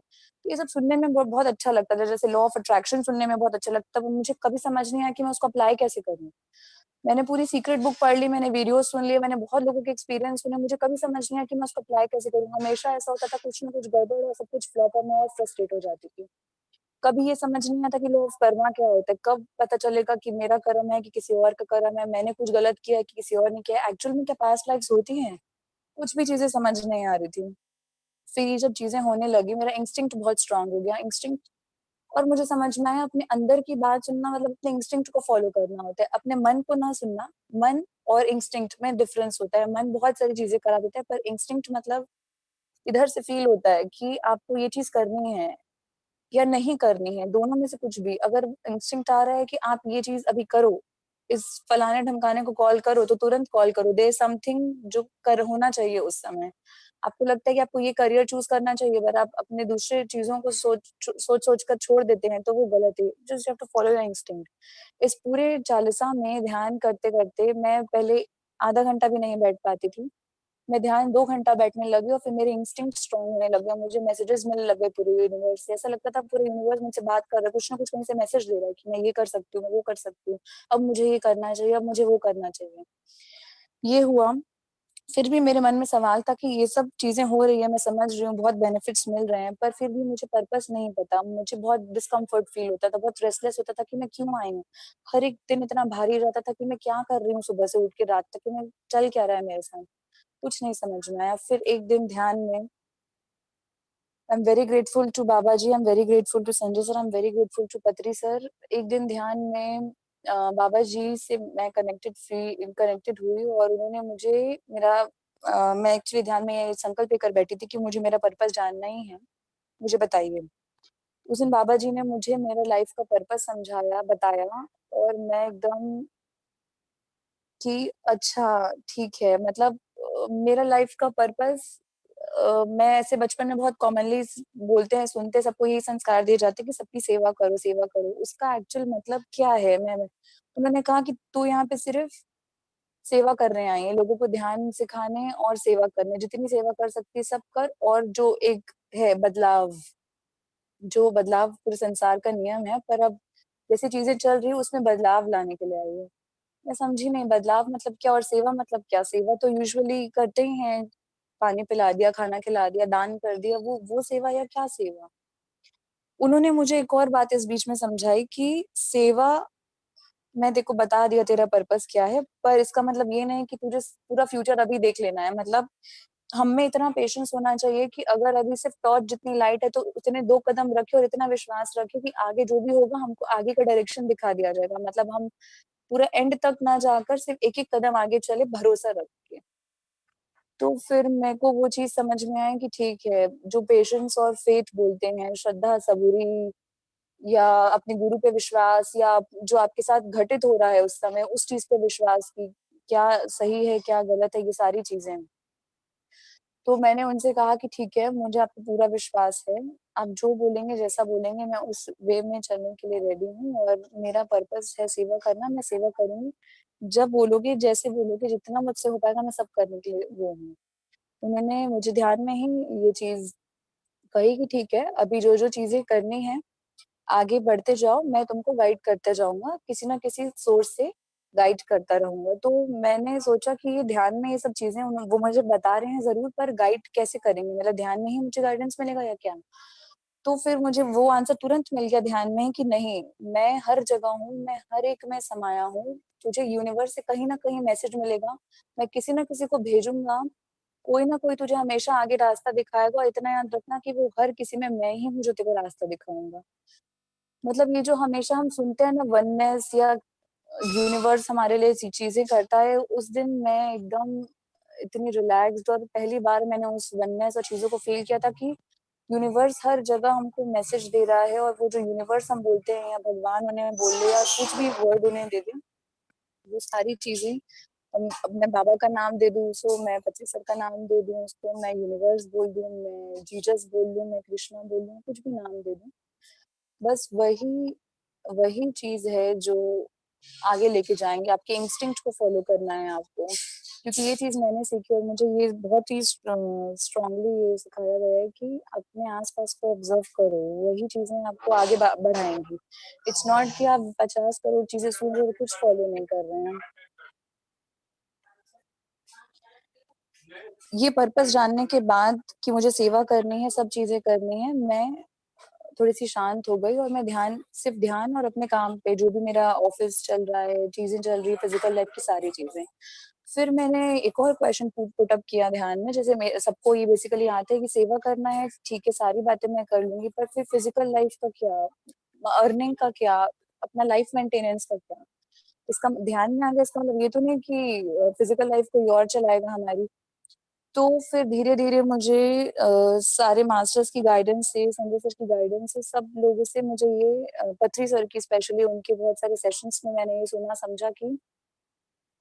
तो ये सब सुनने में बहुत अच्छा लगता था, जैसे लॉ ऑफ अट्रैक्शन सुनने में बहुत अच्छा लगता है, वो मुझे कभी समझ नहीं आया कि मैं उसको अप्लाई कैसे करूँ? मैंने पूरी सीक्रेट बुक पढ़ ली, मैंने वीडियोज़ सुन लिए, मैंने बहुत लोगों के एक्सपीरियंस सुने, मुझे कभी समझ नहीं आया कि मैं उसको अप्लाई कैसे करूँ? हमेशा ऐसा होता था कुछ ना कुछ गड़बड़ और सब कुछ फ्लॉप और मैं और फ्रस्ट्रेट हो जाती थी। कभी ये समझ नहीं आता कि लॉ ऑफ कर्मा क्या होता है? कब पता चलेगा कि मेरा कर्म है कि किसी और का कर्म है? मैंने कुछ गलत किया है कि किसी और ने किया है? एक्चुअल में क्या पास्ट लाइफ़्स होती हैं? कुछ भी चीज़ें समझ नहीं आ रही थी। फिर ये जब चीज़ें होने लगी, मेरा इंस्टिंक्ट बहुत स्ट्रॉन्ग हो गया। इंस्टिंक्ट और मुझे समझ में आया अपने अंदर की बात सुनना मतलब अपने इंस्टिंक्ट को फ़ॉलो करना होता है। अपने मन को ना सुनना, मन और इंस्टिंक्ट में डिफरेंस होता है। मन बहुत सारी चीज़ें करा देता है, पर इंस्टिंक्ट मतलब इधर से फ़ील होता है कि आपको ये चीज़ करनी है या नहीं करनी है, दोनों में से कुछ भी। अगर इंस्टिंक्ट आ रहा है कि आप ये चीज़ अभी करो, इस फलाने-ढमकाने को कॉल करो, तो तुरंत कॉल करो। देयर इज़ समथिंग जो कर होना चाहिए उस समय। आपको लगता है कि आपको ये करियर चूज़ करना चाहिए, पर आप अपने दूसरे चीज़ों को सोच-सोच कर छोड़ देते हैं, तो वो गलत है। Just you have to follow your instinct. इस पूरे चालीसा में ध्यान करते-करते मैं पहले आधा घंटा भी नहीं बैठ पाती थी। मैं ध्यान 2 घंटा बैठने लगी और फिर मेरे इंस्टिंक्ट स्ट्रॉन्ग होने लग गए, मुझे मैसेजेस मिलने लग गए पूरे यूनिवर्स से, ऐसा लगता था पूरा यूनिवर्स मुझसे बात कर रहा है, कुछ ना कुछ कहीं से मैसेज दे रहा है कि मैं ये कर सकती हूँ, मैं वो कर सकती हूँ, अब मुझे ये करना चाहिए, अब मुझे वो करना चाहिए। ये हुआ, फिर भी मेरे मन में सवाल था कि ये सब चीज़ें हो रही है, मैं समझ रही हूँ, बहुत बेनिफिट्स मिल रहे हैं, पर फिर भी मुझे पर्पस नहीं पता, मुझे बहुत डिस्कम्फर्ट फील होता था, बहुत रेस्टलेस होता था कि मैं क्यों आई हूँ? हर एक दिन इतना भारी रहता था कि मैं क्या कर रही हूँ सुबह से उठ के रात तक, कि मैं चल क्या रहा है मेरे साथ? कुछ नहीं समझ में आया। फिर एक दिन ध्यान में I am very grateful to Baba ji, I am very grateful to Sanjay sir, I am very grateful to Patri sir. एक दिन ध्यान में बाबा जी से मैं कनेक्टेड हुई और उन्होंने मुझे मेरा मैं एक्चुअली ध्यान में ये संकल्प लेकर बैठी थी कि मुझे मेरा पर्पस जानना ही है, मुझे बताइए। उस दिन बाबा जी ने मुझे मेरा लाइफ का पर्पस समझाया, बताया और मैं एकदम कि अच्छा, ठीक है मतलब मेरा लाइफ का पर्पस मैं ऐसे बचपन में बहुत कॉमनली बोलते हैं, सुनते हैं, सबको यही संस्कार दिए जाते हैं कि सबकी सेवा करो, सेवा करो। उसका एक्चुअल मतलब क्या है? उन्होंने कहा कि तू यहाँ पे सिर्फ सेवा करने आई है, लोगों को ध्यान सिखाने और सेवा करने। जितनी सेवा कर सकती है सब कर और जो एक है बदलाव, जो बदलाव पूरे संसार का नियम है, पर अब जैसी चीज़ें चल रही है उसमें बदलाव लाने के लिए आई है। मैं समझी नहीं बदलाव मतलब क्या और सेवा मतलब क्या? सेवा तो यूजुअली करते ही हैं, पानी पिला दिया, खाना खिला दिया, दान कर दिया, वो सेवा या क्या सेवा? उन्होंने मुझे एक और बात इस बीच में समझाई कि सेवा मैं तेरे को बता दिया तेरा पर्पस क्या है, पर इसका मतलब ये नहीं कि तुझे पूरा फ्यूचर अभी देख लेना है। मतलब हम में इतना पेशेंस होना चाहिए कि अगर अभी सिर्फ टॉर्च जितनी लाइट है तो उतने 2 कदम रखें और इतना विश्वास रखें कि आगे जो भी होगा हमको आगे का डायरेक्शन दिखा दिया जाएगा। मतलब हम पूरा एंड तक ना जाकर सिर्फ एक-एक कदम आगे चले भरोसा रख के। तो फिर मेरे को वो चीज़ समझ में आई कि ठीक है, जो पेशेंस और फेथ बोलते हैं, श्रद्धा, सबूरी या अपने गुरु पे विश्वास या जो आपके साथ घटित हो रहा है उस समय, उस चीज़ पे विश्वास कि क्या सही है, क्या गलत है, ये सारी चीज़ें। तो मैंने उनसे कहा कि ठीक है, मुझे आप पे पूरा विश्वास है। आप जो बोलेंगे, जैसा बोलेंगे मैं उस वे में चलने के लिए रेडी हूँ और मेरा पर्पस है सेवा करना, मैं सेवा करूँगी। जब बोलोगे, जैसे बोलोगे, जितना मुझसे हो पाएगा मैं सब करने के लिए वो हूँ। उन्होंने मुझे ध्यान में ही ये चीज़ कही कि ठीक है, अभी जो-जो चीज़ें करनी है, आगे बढ़ते जाओ, मैं तुमको गाइड करता जाऊँगा, किसी न किसी सोर्स से गाइड करता रहूँगा। तो मैंने सोचा कि ये ध्यान में ये सब चीज़ें वो मुझे बता रहे हैं ज़रूर पर गाइड कैसे करेंगे? मेरा ध्यान में ही मुझे गाइडेंस मिलेगा या क्या? तो फिर मुझे वो आंसर तुरंत मिल गया ध्यान में कि नहीं, मैं हर जगह हूँ, मैं हर एक में समाया हूँ, तुझे यूनिवर्स से कहीं न कहीं मैसेज मिलेगा, मैं किसी न किसी को भेजूँगा, कोई ना कोई तुझे हमेशा आगे रास्ता दिखाएगा और इतना याद रखना कि वो हर किसी में मैं ही हूँ जो तेरे को रास्ता दिखाऊँगा। मतलब ये जो हमेशा हम सुनते हैं ना वननेस या यूनिवर्स हमारे लिए ऐसी चीज़ें करता है, उस दिन मैं एकदम इतनी रिलैक्स्ड और पहली बार मैंने उस वननेस और चीज़ों को फ़ील किया था कि यूनिवर्स हर जगह हमको मैसेज दे रहा है और वो जो यूनिवर्स हम बोलते हैं या भगवान उन्हें बोल ले या कुछ भी वर्ड उन्हें दे दें, वो सारी चीज़ें अब मैं बाबा का नाम दे दूँ उसको, मैं पति सर का नाम दे दूँ उसको, मैं यूनिवर्स बोल दूँ, मैं जीसस बोल दूँ, मैं कृष्णा बोल दूँ, कुछ भी नाम दे दूँ। बस वही वही चीज़ है जो आगे लेके जाएँगे, आपके इंस्टिंक्ट को फ़ॉलो करना है आपको। क्योंकि ये चीज़ मैंने सीखी और मुझे ये बहुत ही स्ट्रॉन्गली ये सिखाया गया है कि अपने आस-पास को ऑब्ज़र्व करो, वही चीज़ें आपको आगे बढ़ाएँगी। इट्स नॉट कि आप 50 करोड़ चीज़ें सुन रहे हो, कुछ फ़ॉलो नहीं कर रहे हैं। ये पर्पस जानने के बाद कि मुझे सेवा करनी है, सब चीज़ें करनी है, मैं थोड़ी-सी शांत हो गई और मैं सिर्फ़ ध्यान और अपने काम पे जो भी मेरा ऑफ़िस चल रहा है, चीज़ें चल रही है, फ़िज़िकल लाइफ़ की सारी चीज़ें। फिर मैंने एक और क्वेश्चन पुट अप किया ध्यान में, जैसे सबको ये बेसिकली आता है कि सेवा करना है, ठीक है, सारी बातें मैं कर लूँगी, पर फिर फ़िज़िकल लाइफ़ का क्या? अर्निंग का क्या? अपना लाइफ़ मेंटेनेंस का क्या? इसका ध्यान में आ गया इसका मतलब ये तो नहीं कि फ़िज़िकल लाइफ़ कोई और चलाएगा हमारी। तो फिर धीरे-धीरे मुझे सारे मास्टर्स की गाइडेंस से, संजय सर की गाइडेंस से, सब लोगों से मुझे ये पथरी सर की स्पेशली उनके बहुत सारे सेशंस में मैंने ये सुना समझा कि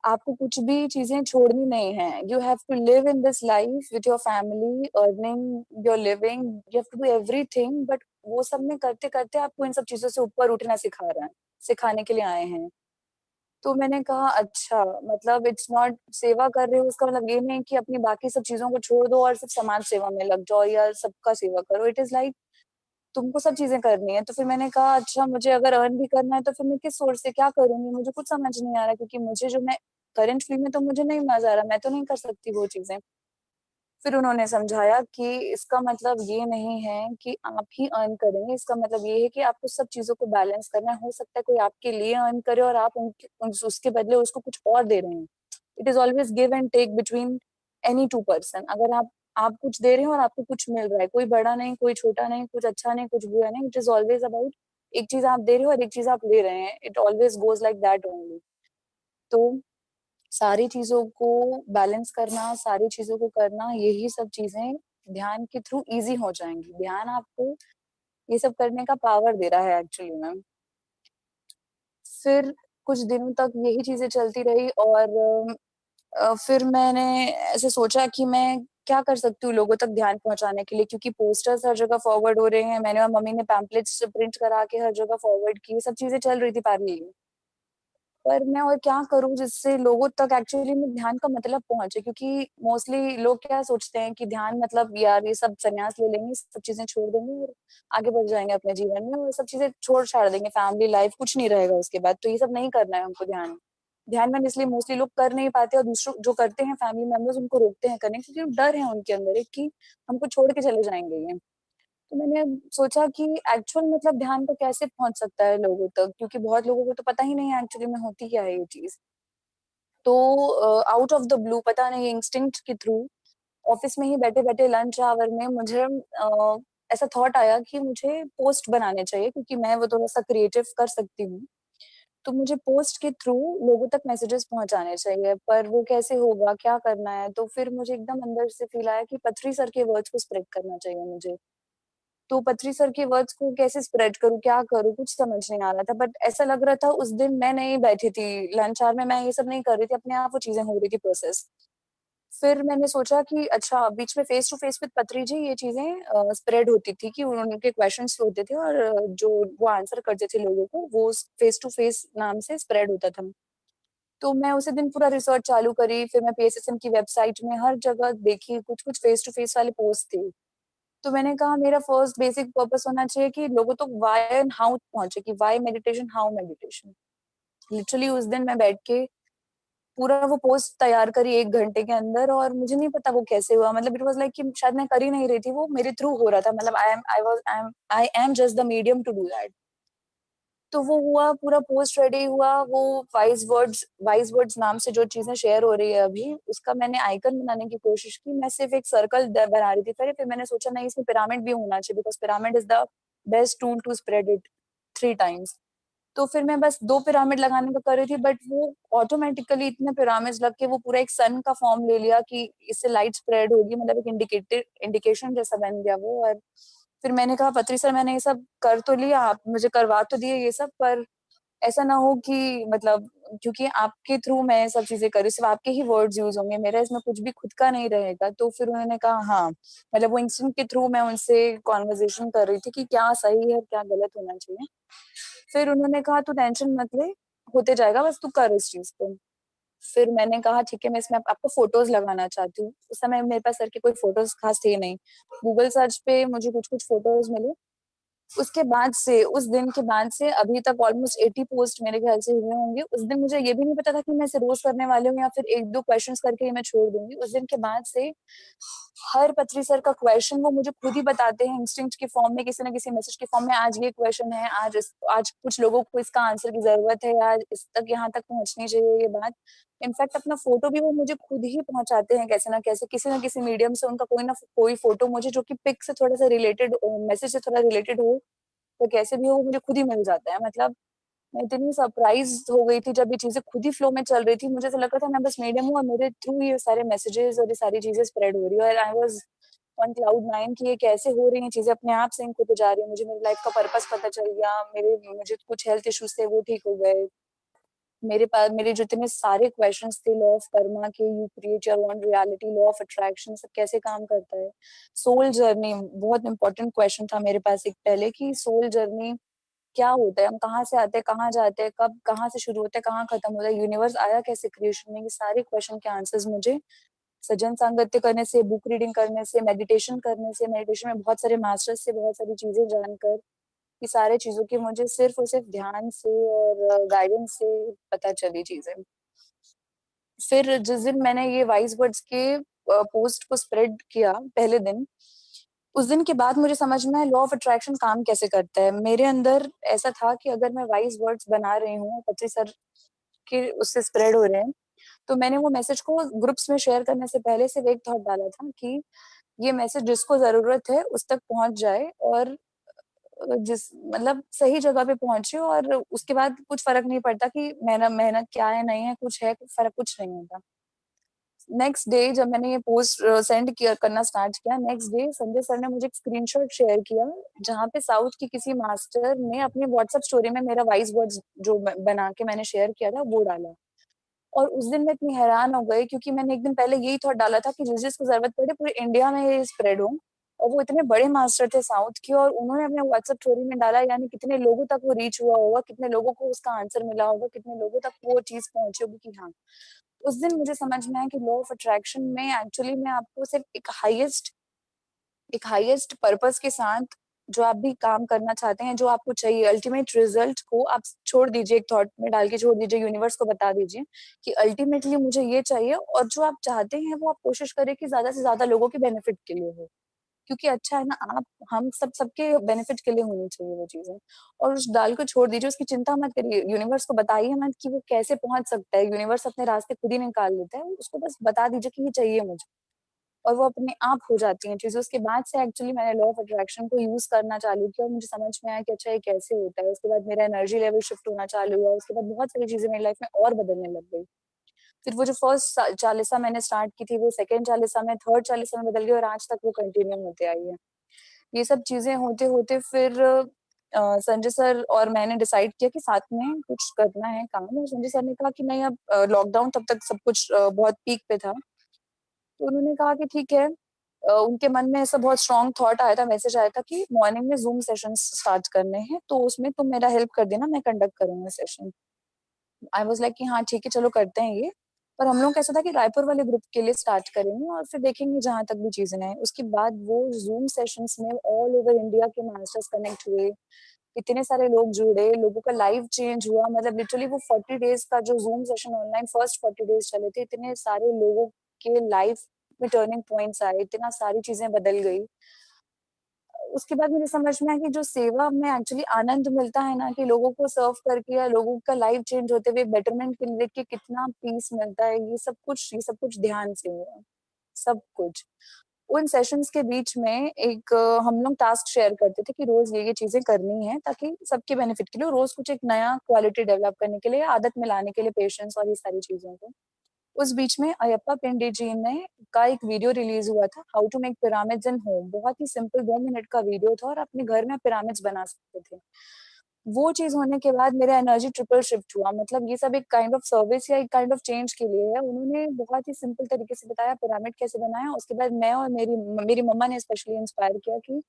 आपको कुछ भी चीज़ें छोड़नी नहीं है। You have to live in this life with your family, earning, your living, you have to do everything but वो सब में करते-करते आपको इन सब चीज़ों से ऊपर उठना सिखा रहा है, सिखाने के लिए आए हैं। तो मैंने कहा अच्छा मतलब इट्स नॉट सेवा कर रहे हो इसका मतलब ये नहीं कि अपनी बाकी सब चीज़ों को छोड़ दो और सिर्फ समाज सेवा में लग जाओ या सबका सेवा करो। इट इज़ लाइक तुमको सब चीज़ें करनी है। तो फिर मैंने कहा अच्छा मुझे अगर अर्न भी करना है तो फिर मैं किस सोर्स से क्या करूँगी? मुझे कुछ समझ नहीं आ रहा क्योंकि मुझे जो मैं करंट फ़ील्ड में तो मुझे नहीं मज़ा आ रहा, मैं तो नहीं कर सकती वो चीज़ें। फिर उन्होंने समझाया कि इसका मतलब ये नहीं है कि आप ही अर्न करेंगे, इसका मतलब ये है कि आपको सब चीज़ों को बैलेंस करना है। हो सकता है कोई आपके लिए अर्न करे और आप उसके बदले उसको कुछ और दे रहे हैं। It is always give and take between any 2 person. अगर आप कुछ दे रहे हो और आपको कुछ मिल रहा है, कोई बड़ा नहीं, कोई छोटा नहीं, कुछ अच्छा नहीं, कुछ बुरा नहीं, इट इज़ ऑलवेज़ अबाउट एक चीज़ आप दे रहे हो और एक चीज़ आप ले रहे हैं। It always goes like that only. तो सारी चीज़ों को बैलेंस करना, सारी चीज़ों को करना, यही सब चीज़ें ध्यान के थ्रू ईज़ी हो जाएँगी। ध्यान आपको ये सब करने का पावर दे रहा है एक्चुअली में। फिर कुछ दिनों तक यही चीज़ें चलती रही और फिर मैंने ऐसे सोचा कि मैं क्या कर सकती हूँ लोगों तक ध्यान पहुँचाने के लिए क्योंकि पोस्टर्स हर जगह फॉरवर्ड हो रहे हैं। मैंने और मम्मी ने पैम्पलेट्स प्रिंट करा के हर जगह फॉरवर्ड किए, सब चीज़ें चल रही थी पैरेलली। पर मैं और क्या करूँ जिससे लोगों तक एक्चुअली में ध्यान का मतलब पहुँचे क्योंकि मोस्टली लोग क्या सोचते हैं कि ध्यान मतलब यार ये सब संन्यास ले लेंगे, सब चीज़ें छोड़ देंगे और आगे बढ़ जाएँगे अपने जीवन में और सब चीज़ें छोड़-छाड़ देंगे, फैमिली लाइफ कुछ नहीं रहेगा उसके बाद, तो ये सब नहीं करना है हमको ध्यान। ध्यान में इसलिए मोस्टली लोग कर नहीं पाते और दूसरों जो करते हैं फैमिली मेंबर्स उनको रोकते हैं करने क्योंकि डर है उनके अंदर एक कि हमको छोड़ के चले जाएँगे ये। तो मैंने सोचा कि एक्चुअल मतलब ध्यान को कैसे पहुँच सकता है लोगों तक क्योंकि बहुत लोगों को तो पता ही नहीं है एक्चुअली में होती क्या है ये चीज़। तो आउट ऑफ द ब्लू पता नहीं इंस्टिंक्ट के थ्रू ऑफिस में ही बैठे-बैठे लंच आवर में मुझे ऐसा थॉट आया कि मुझे पोस्ट बनाने चाहिए क्योंकि मैं वो थोड़ा-सा क्रिएटिव कर सकती हूँ। तो मुझे पोस्ट के थ्रू लोगों तक मैसेजेस पहुँचाने चाहिए, पर वो कैसे होगा, क्या करना है? तो फिर मुझे एकदम अंदर से फ़ील आया कि पथरी सर के वर्ड्स को स्प्रेड करना चाहिए मुझे। तो पथरी सर के वर्ड्स को कैसे स्प्रेड करूँ, क्या करूँ? कुछ समझ नहीं आ रहा था, बट ऐसा लग रहा था उस दिन मैं नहीं बैठी थी, लंच आवर में मैं ये सब नहीं कर रही थी, अपने आप वो चीज़ें हो रही थी प्रोसेस। फिर मैंने सोचा कि अच्छा बीच में फेस टू फेस विद पथरी जी ये चीज़ें स्प्रेड होती थी कि उनके क्वेश्चन्स होते थे और जो वो आंसर करते थे लोगों को, वो फेस टू फेस नाम से स्प्रेड होता था। तो मैं उसी दिन पूरा रिसर्च चालू करी, फिर मैं पीएसएसएम की वेबसाइट में हर जगह देखी, कुछ-कुछ फेस टू फेस वाले पोस्ट थे। तो मैंने कहा मेरा फर्स्ट बेसिक पर्पस होना चाहिए कि लोगों तक व्हाई एंड हाउ पहुंचे, कि why meditation, how meditation. Literally उस दिन मैं बैठ के पूरा वो पोस्ट तैयार करी 1 घंटे के अंदर, और मुझे नहीं पता वो कैसे हुआ। मतलब इट वाज़ लाइक कि शायद मैं कर ही नहीं रही थी, वो मेरे थ्रू हो रहा था। मतलब I am just the medium to do that. तो वो हुआ, पूरा पोस्ट रेडी हुआ, वो वाइज़ वर्ड्स नाम से जो चीज़ें शेयर हो रही है अभी, उसका मैंने आइकन बनाने की कोशिश की। मैं सिर्फ़ एक सर्कल द बना रही थी पहले, फिर मैंने सोचा नहीं, इसमें पिरामिड भी होना चाहिए, because pyramid is the best tool to spread it 3 times. तो फिर मैं बस 2 पिरामिड लगाने का कर रही थी, बट वो ऑटोमेटिकली इतने पिरामिड्स लग के वो पूरा एक सन का फॉर्म ले लिया कि इससे लाइट स्प्रेड होगी, मतलब एक इंडिकेशन जैसा बन गया वो। और फिर मैंने कहा, पत्री सर मैंने ये सब कर तो लिया, आप मुझे करवा तो दिए ये सब, पर ऐसा ना हो कि मतलब, क्योंकि आपके थ्रू मैं ये सब चीज़ें कर रही हूँ, सिर्फ़ आपके ही वर्ड्स यूज़ होंगे, मेरा इसमें कुछ भी खुद का नहीं रहेगा। तो फिर उन्होंने कहा हाँ, मतलब वो इंस्टेंट के थ्रू मैं उनसे कन्वर्सेशन कर रही थी कि क्या सही है और क्या गलत होना चाहिए। फिर उन्होंने कहा तू टेंशन मत ले, होते जाएगा, बस तू कर इस चीज़ को। फिर मैंने कहा ठीक है, मैं इसमें आपको फ़ोटोज़ लगाना चाहती हूँ। उस समय मेरे पास सर के कोई फ़ोटोज़ ख़ास थे नहीं। गूगल सर्च पे मुझे कुछ-कुछ फ़ोटोज़ मिले। उसके बाद से, उस दिन के बाद से अभी तक ऑलमोस्ट 80 पोस्ट मेरे ख्याल से हुए होंगे। उस दिन मुझे ये भी नहीं पता था कि मैं इसे रोज़ करने वाली हूँ या फिर 1-2 क्वेश्चन्स करके ही मैं छोड़ दूँगी। उस दिन के बाद से हर पत्री सर का क्वेश्चन वो मुझे खुद ही बताते हैं इंस्टिंक्ट के फॉर्म में, किसी न किसी मैसेज के फॉर्म में, आज ये क्वेश्चन है, आज कुछ लोगों को इसका आंसर की ज़रूरत है, या इस तक, यहाँ तक पहुँचनी चाहिए ये बात। इनफैक्ट अपना फ़ोटो भी वो मुझे खुद ही पहुँचाते हैं कैसे न कैसे, किसी न किसी मीडियम से उनका कोई ना कोई फ़ोटो मुझे, जो कि पिक से थोड़ा-सा रिलेटेड, मैसेज से थोड़ा रिलेटेड हो, तो कैसे भी हो वो मुझे खुद ही मिल जाता है। मतलब मैं इतनी सरप्राइज़्ड हो गई थी जब ये चीज़ें खुद ही फ्लो में चल रही थी। मुझे ऐसा लग रहा था मैं बस मीडियम हूँ और मेरे थ्रू ये सारे मैसेजेज़ और ये सारी चीज़ें स्प्रेड हो रही है, और आई वाज़ ऑन क्लाउड 9 कि ये कैसे हो रही हैं चीज़ें, अपने आप सिंक होते जा रही हैं। मुझे मेरी लाइफ़ का पर्पस पता चल गया, मुझे कुछ हेल्थ इश्यूज़ थे वो ठीक हो गए। मेरे पास मेरे जितने सारे क्वेश्चन्स थे, लॉ ऑफ कर्मा के, you create your own reality, law of attraction, सब कैसे काम करता है। सोल जर्नी बहुत इंपॉर्टेंट क्वेश्चन था मेरे पास एक पहले, कि सोल जर्नी क्या होता है? हम कहाँ से आते हैं, कहाँ जाते हैं, कब कहाँ से शुरू होते हैं, कहाँ खत्म होता है? यूनिवर्स आया कैसे क्रिएशन में? ये सारे क्वेश्चन के आंसर्स मुझे सज्जन सांगत्य करने से, बुक रीडिंग करने से, मेडिटेशन करने से, मेडिटेशन में बहुत सारे मास्टर्स से बहुत सारी चीज़ें जानकर, ये सारे चीज़ों की मुझे सिर्फ़ और सिर्फ़ ध्यान से और गाइडेंस से पता चली चीज़ें। फिर जिस दिन मैंने ये वाइज़ वर्ड्स के पोस्ट को स्प्रेड किया पहले दिन, उस दिन के बाद मुझे समझ में आया लॉ ऑफ अट्रैक्शन काम कैसे करता है। मेरे अंदर ऐसा था कि अगर मैं वाइज़ वर्ड्स बना रही हूँ, पत्री सर के उससे स्प्रेड हो रहे हैं, तो मैंने वो मैसेज को ग्रुप्स में शेयर करने से पहले सिर्फ एक थॉट डाला था कि ये मैसेज जिसको ज़रूरत है उस तक पहुँच जाए, और जिस मतलब सही जगह पे पहुँचे, और उसके बाद कुछ फ़र्क नहीं पड़ता कि मेहनत क्या है, नहीं है, कुछ है, फ़र्क कुछ नहीं होता। नेक्स्ट डे जब मैंने ये पोस्ट सेंड किया करना स्टार्ट किया, नेक्स्ट डे संजय सर ने मुझे एक स्क्रीनशॉट शेयर किया, जहाँ पे साउथ की किसी मास्टर ने अपनी व्हाट्सएप स्टोरी में मेरा वॉइस वर्ड्स जो बना के मैंने शेयर किया था, वो डाला। और उस दिन मैं इतनी हैरान हो गई, क्योंकि मैंने एक दिन पहले यही थॉट डाला था कि जिस-जिसको ज़रूरत पड़े पूरे इंडिया में ये स्प्रेड हो, और वो इतने बड़े मास्टर थे साउथ के, और उन्होंने अपने व्हाट्सएप स्टोरी में डाला, यानी कितने लोगों तक वो रीच हुआ होगा, कितने लोगों को उसका आंसर मिला होगा, कितने लोगों तक वो चीज़ पहुँची होगी कि हाँ, उस दिन मुझे समझ में आया कि लॉ ऑफ अट्रैक्शन में एक्चुअली में आपको सिर्फ एक हाईएस्ट पर्पस के साथ जो आप भी काम करना चाहते हैं, जो आपको चाहिए, अल्टीमेट रिजल्ट को आप छोड़ दीजिए, एक थॉट में डाल के छोड़ दीजिए, यूनिवर्स को बता दीजिए कि अल्टीमेटली मुझे ये चाहिए, और जो आप चाहते हैं वो आप कोशिश करें कि ज़्यादा से ज़्यादा लोगों के बेनिफिट के लिए हो। क्योंकि अच्छा है ना, आप हम सबके बेनिफिट के लिए होनी चाहिए वो चीज़ें। और उस डाल को छोड़ दीजिए, उसकी चिंता मत करिए, यूनिवर्स को बताइए मत कि वो कैसे पहुँच सकता है, यूनिवर्स अपने रास्ते खुद ही निकाल लेता है, उसको बस बता दीजिए कि ये चाहिए मुझे, और वो अपने आप हो जाती हैं चीज़ें। उसके बाद से एक्चुअली मैंने लॉ ऑफ अट्रैक्शन को यूज़ करना चालू किया, और मुझे समझ में आया कि अच्छा ये कैसे होता है। उसके बाद मेरा एनर्जी लेवल शिफ्ट होना चालू हुआ, उसके बाद बहुत सारी चीज़ें मेरी लाइफ में और बदलने लग गई। फिर वो जो फर्स्ट चालीसा मैंने स्टार्ट की थी, वो सेकंड चालीसा में, थर्ड चालीसा में बदल गई, और आज तक वो कंटिन्यू होते आई है। ये सब चीज़ें होते-होते फिर संजय सर और मैंने डिसाइड किया कि साथ में कुछ करना है काम, और संजय सर ने कहा कि नहीं, अब लॉकडाउन तब तक सब कुछ बहुत पीक पे था। तो उन्होंने कहा कि ठीक है, उनके मन में ऐसा बहुत स्ट्रॉन्ग थॉट आया था, मैसेज आया था कि मॉर्निंग में ज़ूम सेशंस स्टार्ट करने हैं, तो उसमें तुम मेरा हेल्प कर देना, मैं कंडक्ट करूँगा सेशन। आई वाज़ लाइक कि हाँ, ठीक है, चलो करते हैं ये। पर हम लोग कैसा था कि रायपुर वाले ग्रुप के लिए स्टार्ट करेंगे और फिर देखेंगे जहाँ तक भी चीजें हैं। उसके बाद वो ज़ूम सेशंस में ऑल ओवर इंडिया के मास्टर्स कनेक्ट हुए, इतने सारे लोग जुड़े, लोगों का लाइफ चेंज हुआ। मतलब लिटरली वो 40 डेज का जो zoom session online first 40 days चले थे, इतने सारे लोगों के लाइफ में टर्निंग पॉइंट्स आए, इतना सारी चीजें बदल गई। उसके बाद मुझे समझ में आया कि जो सेवा में एक्चुअली आनंद मिलता है ना, कि लोगों को सर्व करके या लोगों का लाइफ चेंज होते हुए बेटरमेंट के लिए देख के कितना पीस मिलता है, ये सब कुछ ध्यान से हुआ, सब कुछ। उन सेशंस के बीच में एक हम लोग टास्क शेयर करते थे कि रोज ये चीजें करनी है, ताकि सबके बेनिफिट के लिए रोज कुछ एक नया क्वालिटी डेवलप करने के लिए, आदत में लाने के लिए पेशेंस और ये सारी चीजों को। उस बीच में अयप्पा पेंडे जी ने का एक वीडियो रिलीज हुआ था, how to make pyramids in home. बहुत ही सिंपल 2 मिनट का वीडियो था और अपने घर में पिरामिड्स बना सकते थे। वो चीज होने के बाद मेरा एनर्जी ट्रिपल शिफ्ट हुआ। मतलब ये सब एक काइंड ऑफ सर्विस या एक काइंड ऑफ चेंज के लिए है। उन्होंने बहुत ही सिंपल तरीके से बताया पिरामिड कैसे बनाया। उसके बाद मैं और मेरी मेरी मम्मा ने स्पेशली इंस्पायर किया कि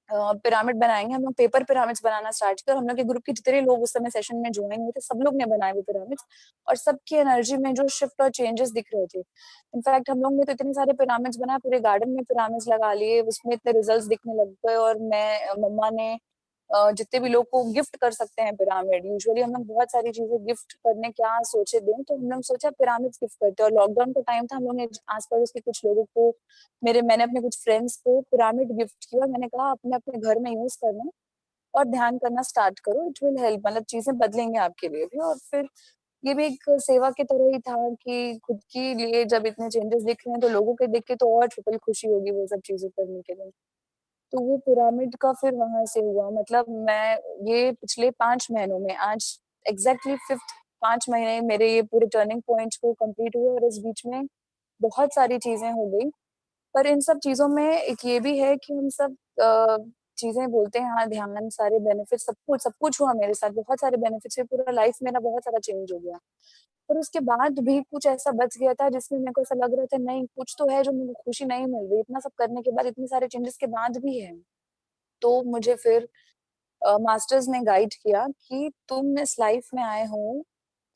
पिरामिड बनाएंगे। हम लोग पेपर पिरामिड्स बनाना स्टार्ट किया और हम लोग के ग्रुप के जितने लोग उस समय सेशन में ज्वाइन हुए थे, सब लोग ने बनाए वो पिरामिड्स और सबकी एनर्जी में जो शिफ्ट और चेंजेस दिख रहे थे। इनफैक्ट हम लोग ने तो इतने सारे पिरामिड्स बनाए, पूरे गार्डन में पिरामिड्स लगा लिए, उसमें इतने रिजल्ट्स दिखने लग गए। और मैं मम्मा ने जितने भी लोग को गिफ्ट कर सकते हैं पिरामिड, यूजुअली हम लोग बहुत सारी चीजें गिफ्ट करने क्या सोचे दें, तो हम लोग सोचा पिरामिड्स गिफ्ट करते हैं। और लॉकडाउन का टाइम था, हम लोग ने आस पड़ोस के कुछ लोगों को, मैंने अपने कुछ फ्रेंड्स को पिरामिड गिफ्ट किया। मैंने कहा अपने अपने घर में यूज करना और ध्यान करना स्टार्ट करो, इट विल हेल्प। मतलब चीजें बदलेंगे आपके लिए भी। और फिर ये भी एक सेवा की तरह ही था कि खुद के लिए जब इतने चेंजेस दिख रहे हैं, तो लोगों के देख के तो और ट्रिपल खुशी होगी वो सब चीजें करने के लिए। तो वो पिरामिड का फिर वहां से हुआ। मतलब मैं ये पिछले 5 महीनों में, आज एग्जैक्टली फिफ्थ 5 महीने मेरे ये पूरे टर्निंग पॉइंट्स को कंप्लीट हुए और इस बीच में बहुत सारी चीजें हो गई। पर इन सब चीजों में एक ये भी है कि हम सब चीजें बोलते हैं, हाँ ध्यान, सारे बेनिफिट, सब कुछ हुआ मेरे साथ, बहुत सारे बेनिफिट्स हुए, पूरा लाइफ मेरा बहुत सारा चेंज हो गया। पर उसके बाद भी कुछ ऐसा बच गया था जिसमें मेरे को ऐसा लग रहा था नहीं, कुछ तो है जो मुझे खुशी नहीं मिल रही, इतना सब करने के बाद, इतने सारे चेंजेस के बाद भी है। तो मुझे फिर मास्टर्स ने गाइड किया कि तुम इस लाइफ में आए हो,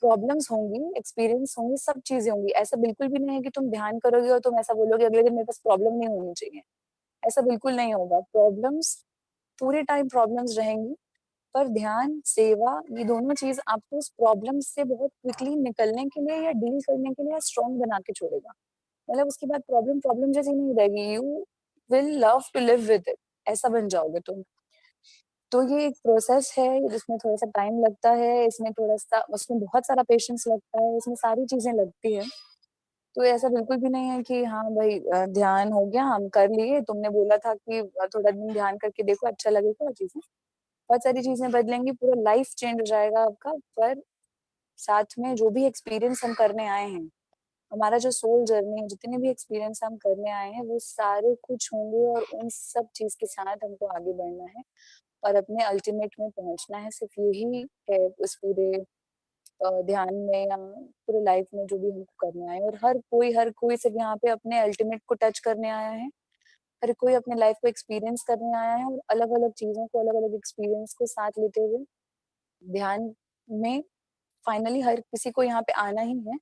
प्रॉब्लम्स होंगी, एक्सपीरियंस होंगी, सब चीजें होंगी। ऐसा बिल्कुल भी नहीं है कि तुम ध्यान करोगे और तुम ऐसा बोलोगे अगले दिन मेरे पास प्रॉब्लम नहीं होनी चाहिए, ऐसा बिल्कुल नहीं होगा। प्रॉब्लम्स पूरे टाइम प्रॉब्लम्स रहेंगी, पर ध्यान, सेवा, ये दोनों चीज आपको उस प्रॉब्लम से बहुत क्विकली निकलने के लिए या डील करने के लिए स्ट्रॉन्ग बना के छोड़ेगा। मतलब उसके बाद प्रॉब्लम प्रॉब्लम जैसी नहीं रहेगी, you will love to live with it, ऐसा बन जाओगे तुम। तो ये एक प्रोसेस है जिसमें थोड़ा-सा टाइम लगता है, इसमें थोड़ा-सा, उसमें बहुत सारा पेशेंस लगता है, इसमें सारी चीज़ें लगती हैं। तो ऐसा बिल्कुल भी नहीं है कि हाँ भाई ध्यान हो गया, हम कर लिए, तुमने बोला था कि थोड़ा दिन ध्यान करके देखो अच्छा लगेगा, चीज़ें बहुत सारी चीज़ें बदलेंगी, पूरा लाइफ चेंज हो जाएगा आपका। पर साथ में जो भी एक्सपीरियंस हम करने आए हैं, हमारा जो सोल जर्नी है, जितने भी एक्सपीरियंस हम करने आए हैं, वो सारे कुछ होंगे और उन सब चीज़ के साथ हमको आगे बढ़ना है और अपने अल्टीमेट में पहुँचना है। सिर्फ यही है उस पूरे ध्यान में या पूरे लाइफ में जो भी हमको करना है। और हर कोई सिर्फ यहाँ पे अपने अल्टीमेट को टच करने आया है। हर कोई अपने लाइफ को एक्सपीरियंस करने आया है और अलग-अलग चीज़ों को, अलग-अलग एक्सपीरियंस को साथ लेते हुए ध्यान में फाइनली हर किसी को यहाँ पे आना ही है।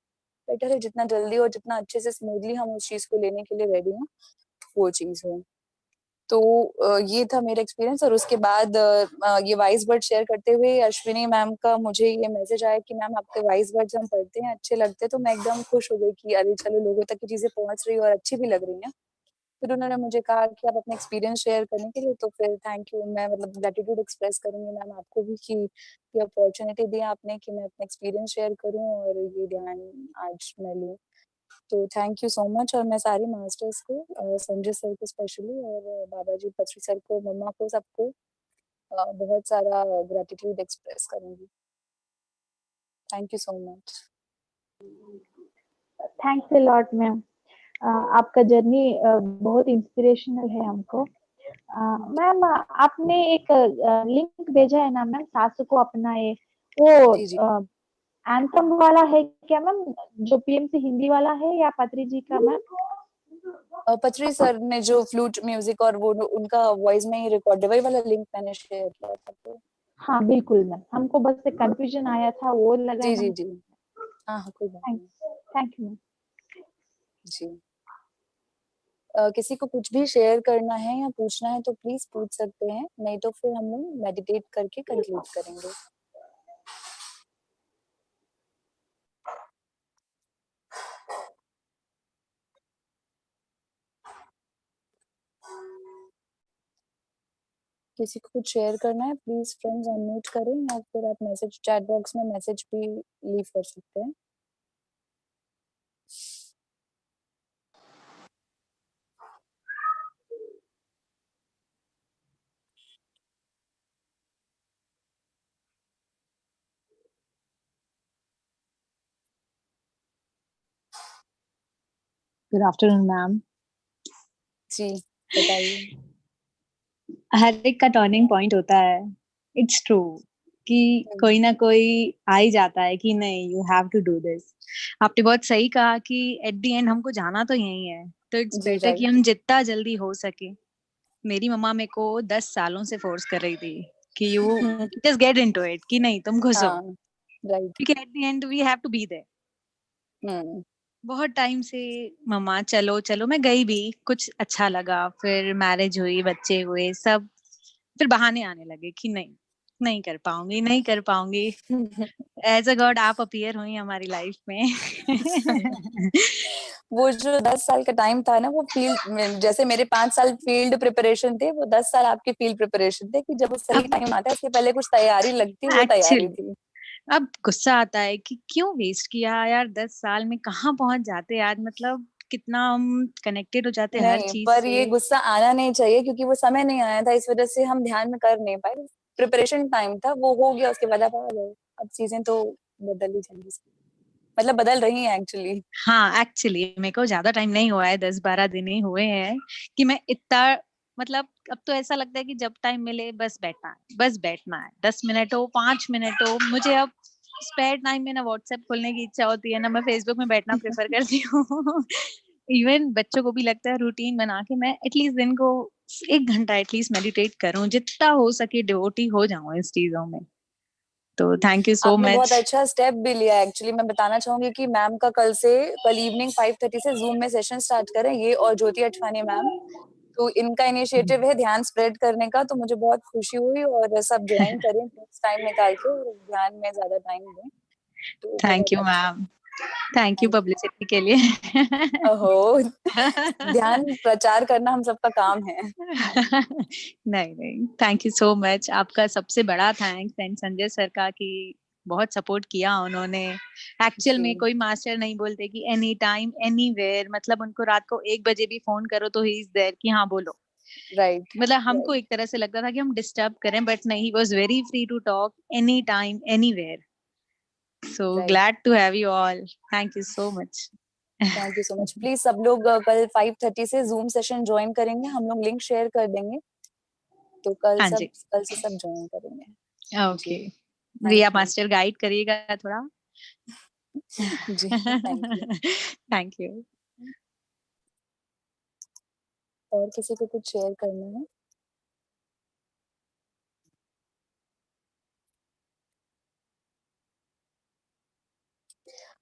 बेटर है जितना जल्दी और जितना अच्छे से स्मूथली हम उस चीज़ को लेने के लिए रेडी हों, वो चीज़ हो। तो ये था मेरा एक्सपीरियंस। और उसके बाद ये वाइस वर्ड शेयर करते हुए अश्विनी मैम का मुझे ये मैसेज आया कि मैम आपके वाइस वर्ड्स हम पढ़ते हैं, अच्छे लगते हैं। तो मैं एकदम खुश हो गई कि अरे चलो, लोगों तक ये चीज़ें पहुँच रही है और अच्छी भी लग रही हैं। फिर उन्होंने मुझे कहा कि आप अपना एक्सपीरियंस शेयर करने के लिए, तो फिर थैंक यू, मैं मतलब ग्रैटिट्यूड एक्सप्रेस करूँगी मैम आपको भी कि ये अपॉर्च्युनिटी दी आपने कि मैं अपना एक्सपीरियंस शेयर करूँ और ये ध्यान आज मैं लूँ। तो थैंक यू सो मच। और मैं सारे मास्टर्स को, संजय सर को स्पेशली, और बाबा जी, पत्री सर को, मम्मा को, सबको बहुत सारा ग्रैटिट्यूड एक्सप्रेस करूँगी। Thank you so much. Thanks a lot ma'am. आपका जर्नी बहुत इंस्पिरेशनल है हमको। मैम आपने एक लिंक भेजा है ना मैम, सासू को अपनाए, जी, जी। वो एंथम वाला है क्या मैम, जो पीएमसी हिंदी वाला है या पत्री जी का मैम? पत्री सर ने जो फ्लूट म्यूजिक और वो उनका वॉइस में ही रिकॉर्ड है, वही वाला लिंक मैंने शेयर किया था। तो हाँ बिल्कुल मैम, हमको बस से कंफ्यूजन आया था, वो लगा जी, ना। जी, जी। हाँ, हाँ, कोई बात नहीं। थैंक्स। Thank you. जी। किसी को कुछ भी शेयर करना है या पूछना है तो प्लीज पूछ सकते हैं, नहीं तो फिर हम लोग मेडिटेट करके कंक्लूड करेंगे। किसी को कुछ शेयर करना है प्लीज फ्रेंड्स अनम्यूट करें, या फिर आप मैसेज चैट बॉक्स में मैसेज भी लीव कर सकते हैं। Good afternoon ma'am. जी बताइए। हर एक का टर्निंग पॉइंट होता है, इट्स ट्रू कि कोई ना कोई आ ही जाता है कि नहीं you have to do this. आपने बहुत सही कहा कि एट द एंड हमको जाना तो यही है, तो इट्स जी बेटर कि हम जितना जल्दी हो सके। मेरी मम्मा मेरे को 10 सालों से फोर्स कर रही थी कि you just get into it, कि नहीं तुम घुसो, हाँ राइट। क्योंकि at the end we have to be there. बहुत टाइम से मम्मा चलो चलो, मैं गई भी, कुछ अच्छा लगा, फिर मैरिज हुई, बच्चे हुए, सब फिर बहाने आने लगे कि नहीं नहीं कर पाऊंगी, नहीं कर पाऊंगी। एज अ गॉड आप अपीयर हुई हमारी लाइफ में। वो जो 10 साल का टाइम था ना, वो फील्ड में, जैसे मेरे 5 साल फील्ड प्रिपरेशन थे, वो 10 साल आपके फील्ड प्रिपरेशन थे, कि जब वो सही टाइम आता है इसके पहले कुछ तैयारी लगती, वो तैयारी एक्चुअली थी। अब गुस्सा आता है कि क्यों वेस्ट किया यार, 10 साल में कहाँ पहुंच जाते आज, मतलब कितना हम कनेक्टेड हो जाते हर नहीं, चीज पर से। ये गुस्सा आना नहीं चाहिए, क्योंकि वो समय नहीं आया था, इस वजह से हम ध्यान में कर नहीं पाए। प्रिपरेशन टाइम था, वो हो गया, उसके बाद आप आ गए। अब चीजें तो बदल ही जाएंगी, मतलब बदल रही हैं एक्चुअली। हाँ एक्चुअली मेरे को ज्यादा टाइम नहीं हुआ है, 10-12 दिन ही हुए हैं कि मैं इतना, मतलब अब तो ऐसा लगता है कि जब टाइम मिले बस बैठना है, बस बैठना है, 10 मिनट हो, 5 मिनट हो। मुझे अब स्पेयर टाइम में ना व्हाट्सएप खोलने की इच्छा होती है, ना मैं फेसबुक में बैठना प्रेफर करती हूँ। इवन बच्चों को भी लगता है रूटीन बना के मैं एटलीस्ट दिन को 1 घंटा एटलीस्ट मेडिटेट करूं, जितना हो सके डिवोटी हो जाऊं इस चीजों में। तो थैंक यू सो आपने बहुत मच। अच्छा स्टेप भी लिया एक्चुअली। मैं बताना चाहूंगी कि मैम का कल इवनिंग 5:30 से जूम में सेशन स्टार्ट करें, ये और ज्योति अठवानी मैम। तो इनका इनिशिएटिव है ध्यान स्प्रेड करने का, तो मुझे बहुत खुशी हुई, और सब ज्वाइन करें टाइम निकाल के, और ध्यान में ज्यादा टाइम दें, तो थैंक बहुत यू अच्छा। Ma'am, thank you thank you. Publicity के लिए। ओहो, ध्यान प्रचार करना हम सबका काम है। नहीं नहीं, थैंक यू सो मच। आपका सबसे बड़ा थैंक्स एंड संजय सर का कि बहुत सपोर्ट किया उन्होंने। एक्चुअल जी में कोई मास्टर नहीं बोलते कि एनी टाइम एनीवेयर, मतलब उनको रात को 1 बजे भी फोन करो तो ही इज देयर कि हाँ बोलो। राइट मतलब हमको राइट एक तरह से लगता था कि हम डिस्टर्ब करें, बट नहीं, he was very free to talk any time anywhere. So right. Glad to have you all, thank you so much. Thank you so much. Please सब लोग कल 5:30 से जूम सेशन ज्वाइन करेंगे, हम लोग लिंक शेयर कर देंगे, तो हाँ जी, कल से सब ज्वाइन करेंगे। जी okay. Thank Riya you. Master guide करिएगा थोड़ा। जी थैंक यू। Thank you. और किसी को कुछ शेयर करना है?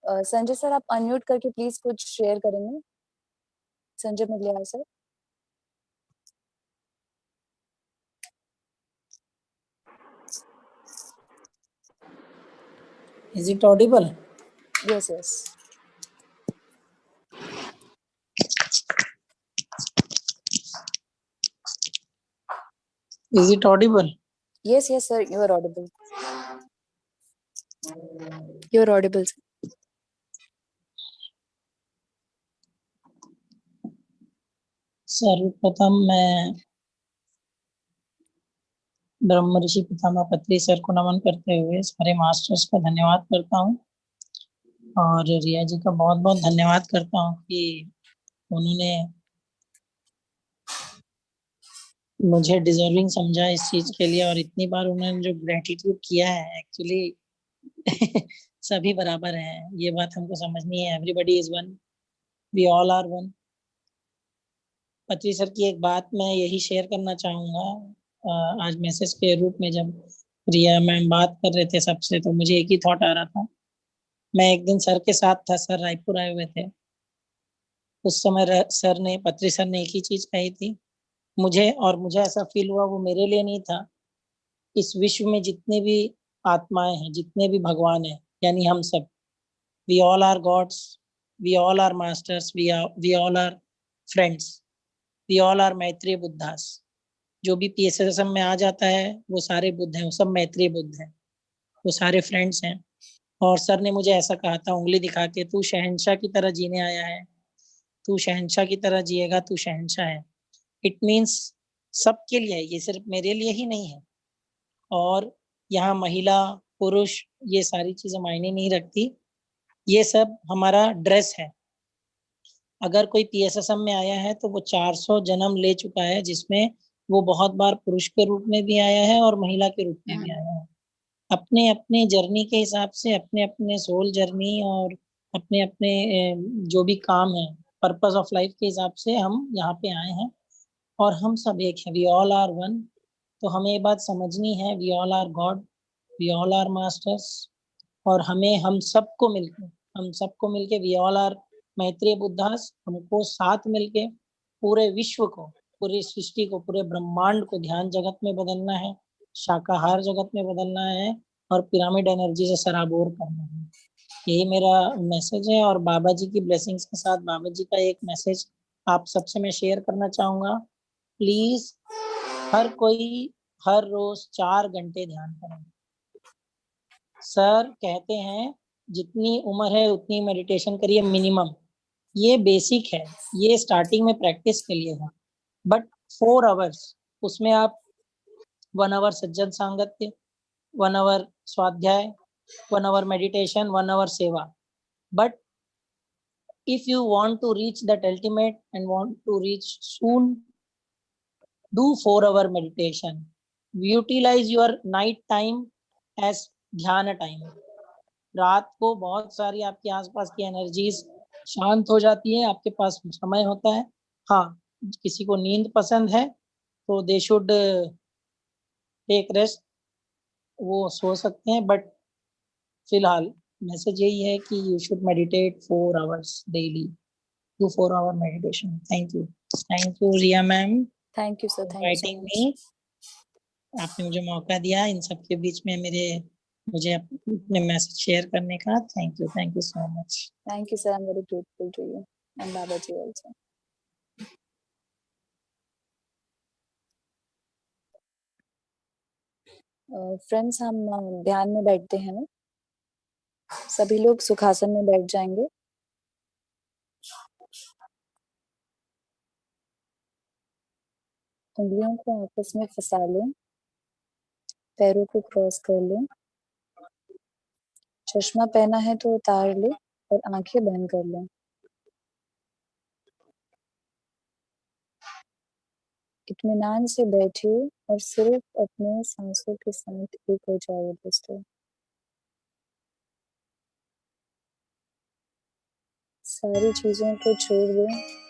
संजय सर, आप अनम्यूट करके प्लीज कुछ शेयर करेंगे? Sanjay Mughaliyal sir. Is it audible? Yes yes. Is it audible? Yes yes sir, you are audible. You are audible sir. सर्वप्रथम मैं ब्रह्म ऋषि पितामह पत्री सर को नमन करते हुए सारे मास्टर्स का धन्यवाद करता हूँ, और रिया जी का बहुत बहुत धन्यवाद करता हूँ कि उन्होंने मुझे डिजर्विंग समझा इस चीज के लिए, और इतनी बार उन्होंने जो ग्रेटिट्यूड किया है एक्चुअली। सभी बराबर हैं, ये बात हमको समझनी है। Everybody is one, we all are one. Patri sir की एक बात मैं यही शेयर करना चाहूंगा। आज मैसेज के रूप में जब प्रिया मैम बात कर रहे थे सबसे, तो मुझे एक ही थॉट आ रहा था मैं एक दिन सर के साथ था, सर रायपुर आए हुए थे। उस समय सर ने, पत्री सर ने एक ही चीज कही थी मुझे ऐसा फील हुआ वो मेरे लिए नहीं था। इस विश्व में जितने भी आत्माएं हैं, जितने भी भगवान हैं, यानी हम सब, we all are gods, we all are masters, we all are friends, we all are Maitreya Buddhas. जो भी पीएसएसएम में आ जाता है वो सारे बुद्ध हैं, वो सब मैत्रेय बुद्ध हैं, वो सारे फ्रेंड्स हैं। और सर ने मुझे ऐसा कहा था उंगली दिखा के, तू शहंशाह की तरह जीने आया है, तू शहंशाह की तरह जिएगा, तू शहंशाह है। इट मीन्स सबके लिए है, ये सिर्फ मेरे लिए ही नहीं है। और यहाँ महिला पुरुष ये सारी चीजें मायने नहीं रखती, ये सब हमारा ड्रेस है। अगर कोई पीएसएसएम में आया है तो वो 400 जन्म ले चुका है, जिसमें वो बहुत बार पुरुष के रूप में भी आया है और महिला के रूप में भी आया है। अपने अपने जर्नी के हिसाब से, अपने अपने सोल जर्नी और अपने अपने जो भी काम है, पर्पस ऑफ लाइफ के हिसाब से हम यहाँ पे आए हैं। और हम सब एक हैं, वी ऑल आर वन। तो हमें ये बात समझनी है, we all are god, we all are masters. और हमें हम सबको मिलके we all are Maitreya Buddhas. हमको साथ मिलके पूरे विश्व को, पूरी सृष्टि को, पूरे ब्रह्मांड को ध्यान जगत में बदलना है, शाकाहार जगत में बदलना है और पिरामिड एनर्जी से सराबोर करना है। यही मेरा मैसेज है। और बाबा जी की ब्लेसिंग्स के साथ बाबा जी का एक मैसेज आप सबसे मैं शेयर करना चाहूंगा। प्लीज हर कोई हर रोज 4 घंटे ध्यान करें। सर कहते हैं जितनी उम्र है उतनी मेडिटेशन करिए मिनिमम। ये बेसिक है, ये स्टार्टिंग में प्रैक्टिस के लिए है। बट 4 आवर्स, उसमें आप 1 आवर सज्जन सांगत्य, 1 आवर स्वाध्याय, 1 आवर मेडिटेशन, 1 आवर सेवा। But if you want to reach that ultimate and want to reach soon, do 4-hour meditation. Utilize your night time as ध्यान time. रात को बहुत सारी आपके आसपास की एनर्जीज शांत हो जाती है, आपके पास समय होता है। हाँ, किसी को नींद पसंद है तो दे शुड टेक रेस्ट, वो सो सकते हैं। बट फिलहाल मैसेज यही है कि you should meditate 4 hours daily, do 4 hour meditation. Thank you Riya ma'am, thank you sir, thank you so inviting me. आपने मुझे मौका दिया इन सबके बीच में मुझे अपने मैसेज शेयर करने का। Thank you so much. Thank you sir, I am very grateful to you and Baba ji also. Friends, हम ध्यान में बैठते हैं ना, सभी लोग सुखासन में बैठ जाएंगे। उंगलियों को आपस में फंसा लें, पैरों को क्रॉस कर लें। चश्मा पहना है तो उतार लें और आंखें बंद कर लें। इत्मीनान से बैठिए और सिर्फ अपने सांसों के साथ एक हो जाइए दोस्तों। सारी चीजों को छोड़ दें।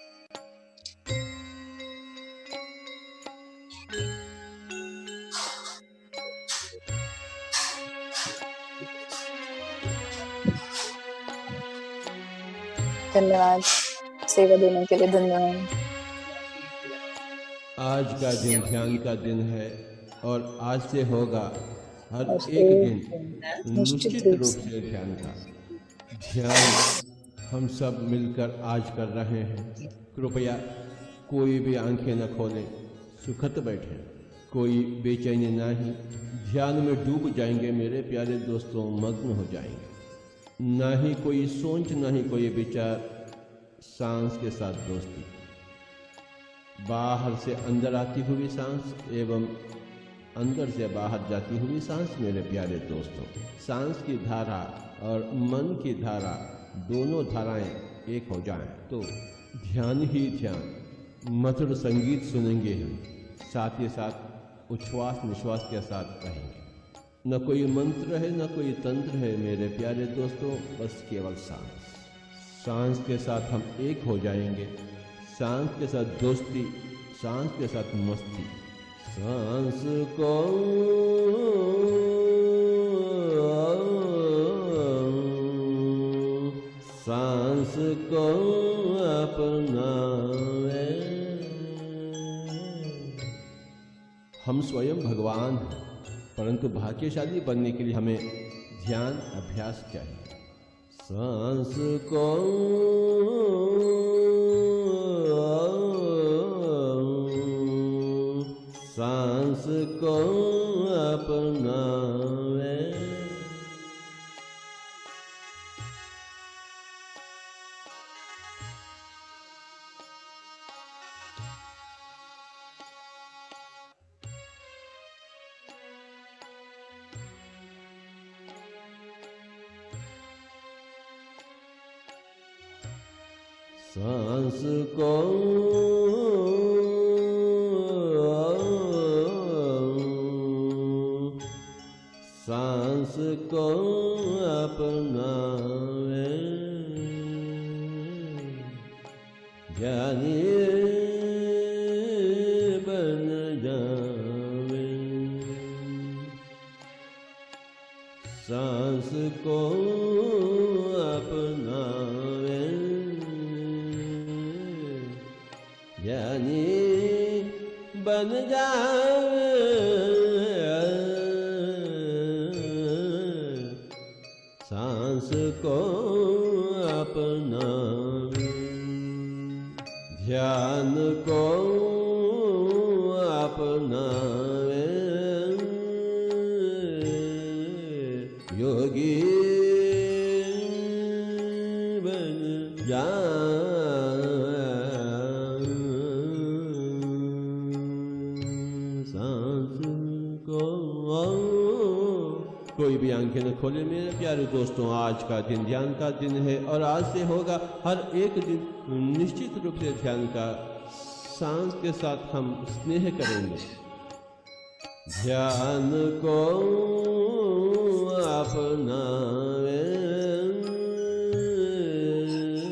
धन्यवाद, सेवा देने के लिए धन्यवाद। आज का दिन ध्यान का दिन है और आज से होगा हर और एक दिन निश्चित रूप से से ध्यान का। ध्यान हम सब मिलकर आज कर रहे हैं। कृपया कोई भी आंखें न खोलें, सुखत बैठें, कोई बेचैनी नहीं। ध्यान में डूब जाएंगे मेरे प्यारे दोस्तों, मग्न हो जाएंगे। ना ही कोई सोच, ना ही कोई विचार, सांस के साथ दोस्ती। बाहर से अंदर आती हुई सांस एवं अंदर से बाहर जाती हुई सांस मेरे प्यारे दोस्तों। सांस की धारा और मन की धारा, दोनों धाराएं एक हो जाएं तो ध्यान ही ध्यान। मधुर संगीत सुनेंगे हम, साथ ही साथ उच्छ्वास निश्वास के साथ रहेंगे। न कोई मंत्र है, न कोई तंत्र है मेरे प्यारे दोस्तों, बस केवल सांस। सांस के साथ हम एक हो जाएंगे, सांस के साथ दोस्ती, सांस के साथ मस्ती। सांस को को अपनावे। हम स्वयं भगवान हैं, परंतु भाग्यशाली बनने के लिए हमें ध्यान अभ्यास चाहिए। सांस को सांस को अपनावे। सांस को सांस को अपनावे। ज्ञानी बन जावे। सांस को अपनावे। ज्ञानी बन जावे। सांस को अपनावे। ध्यान को अपनावे। योगी बन जावे। सांस को। कोई भी आंखें न खोले मेरे प्यारे दोस्तों। आज का दिन ध्यान का दिन है और आज से होगा हर एक दिन निश्चित रूप से ध्यान का। सांस के साथ हम स्नेह करेंगे। ध्यान को अपना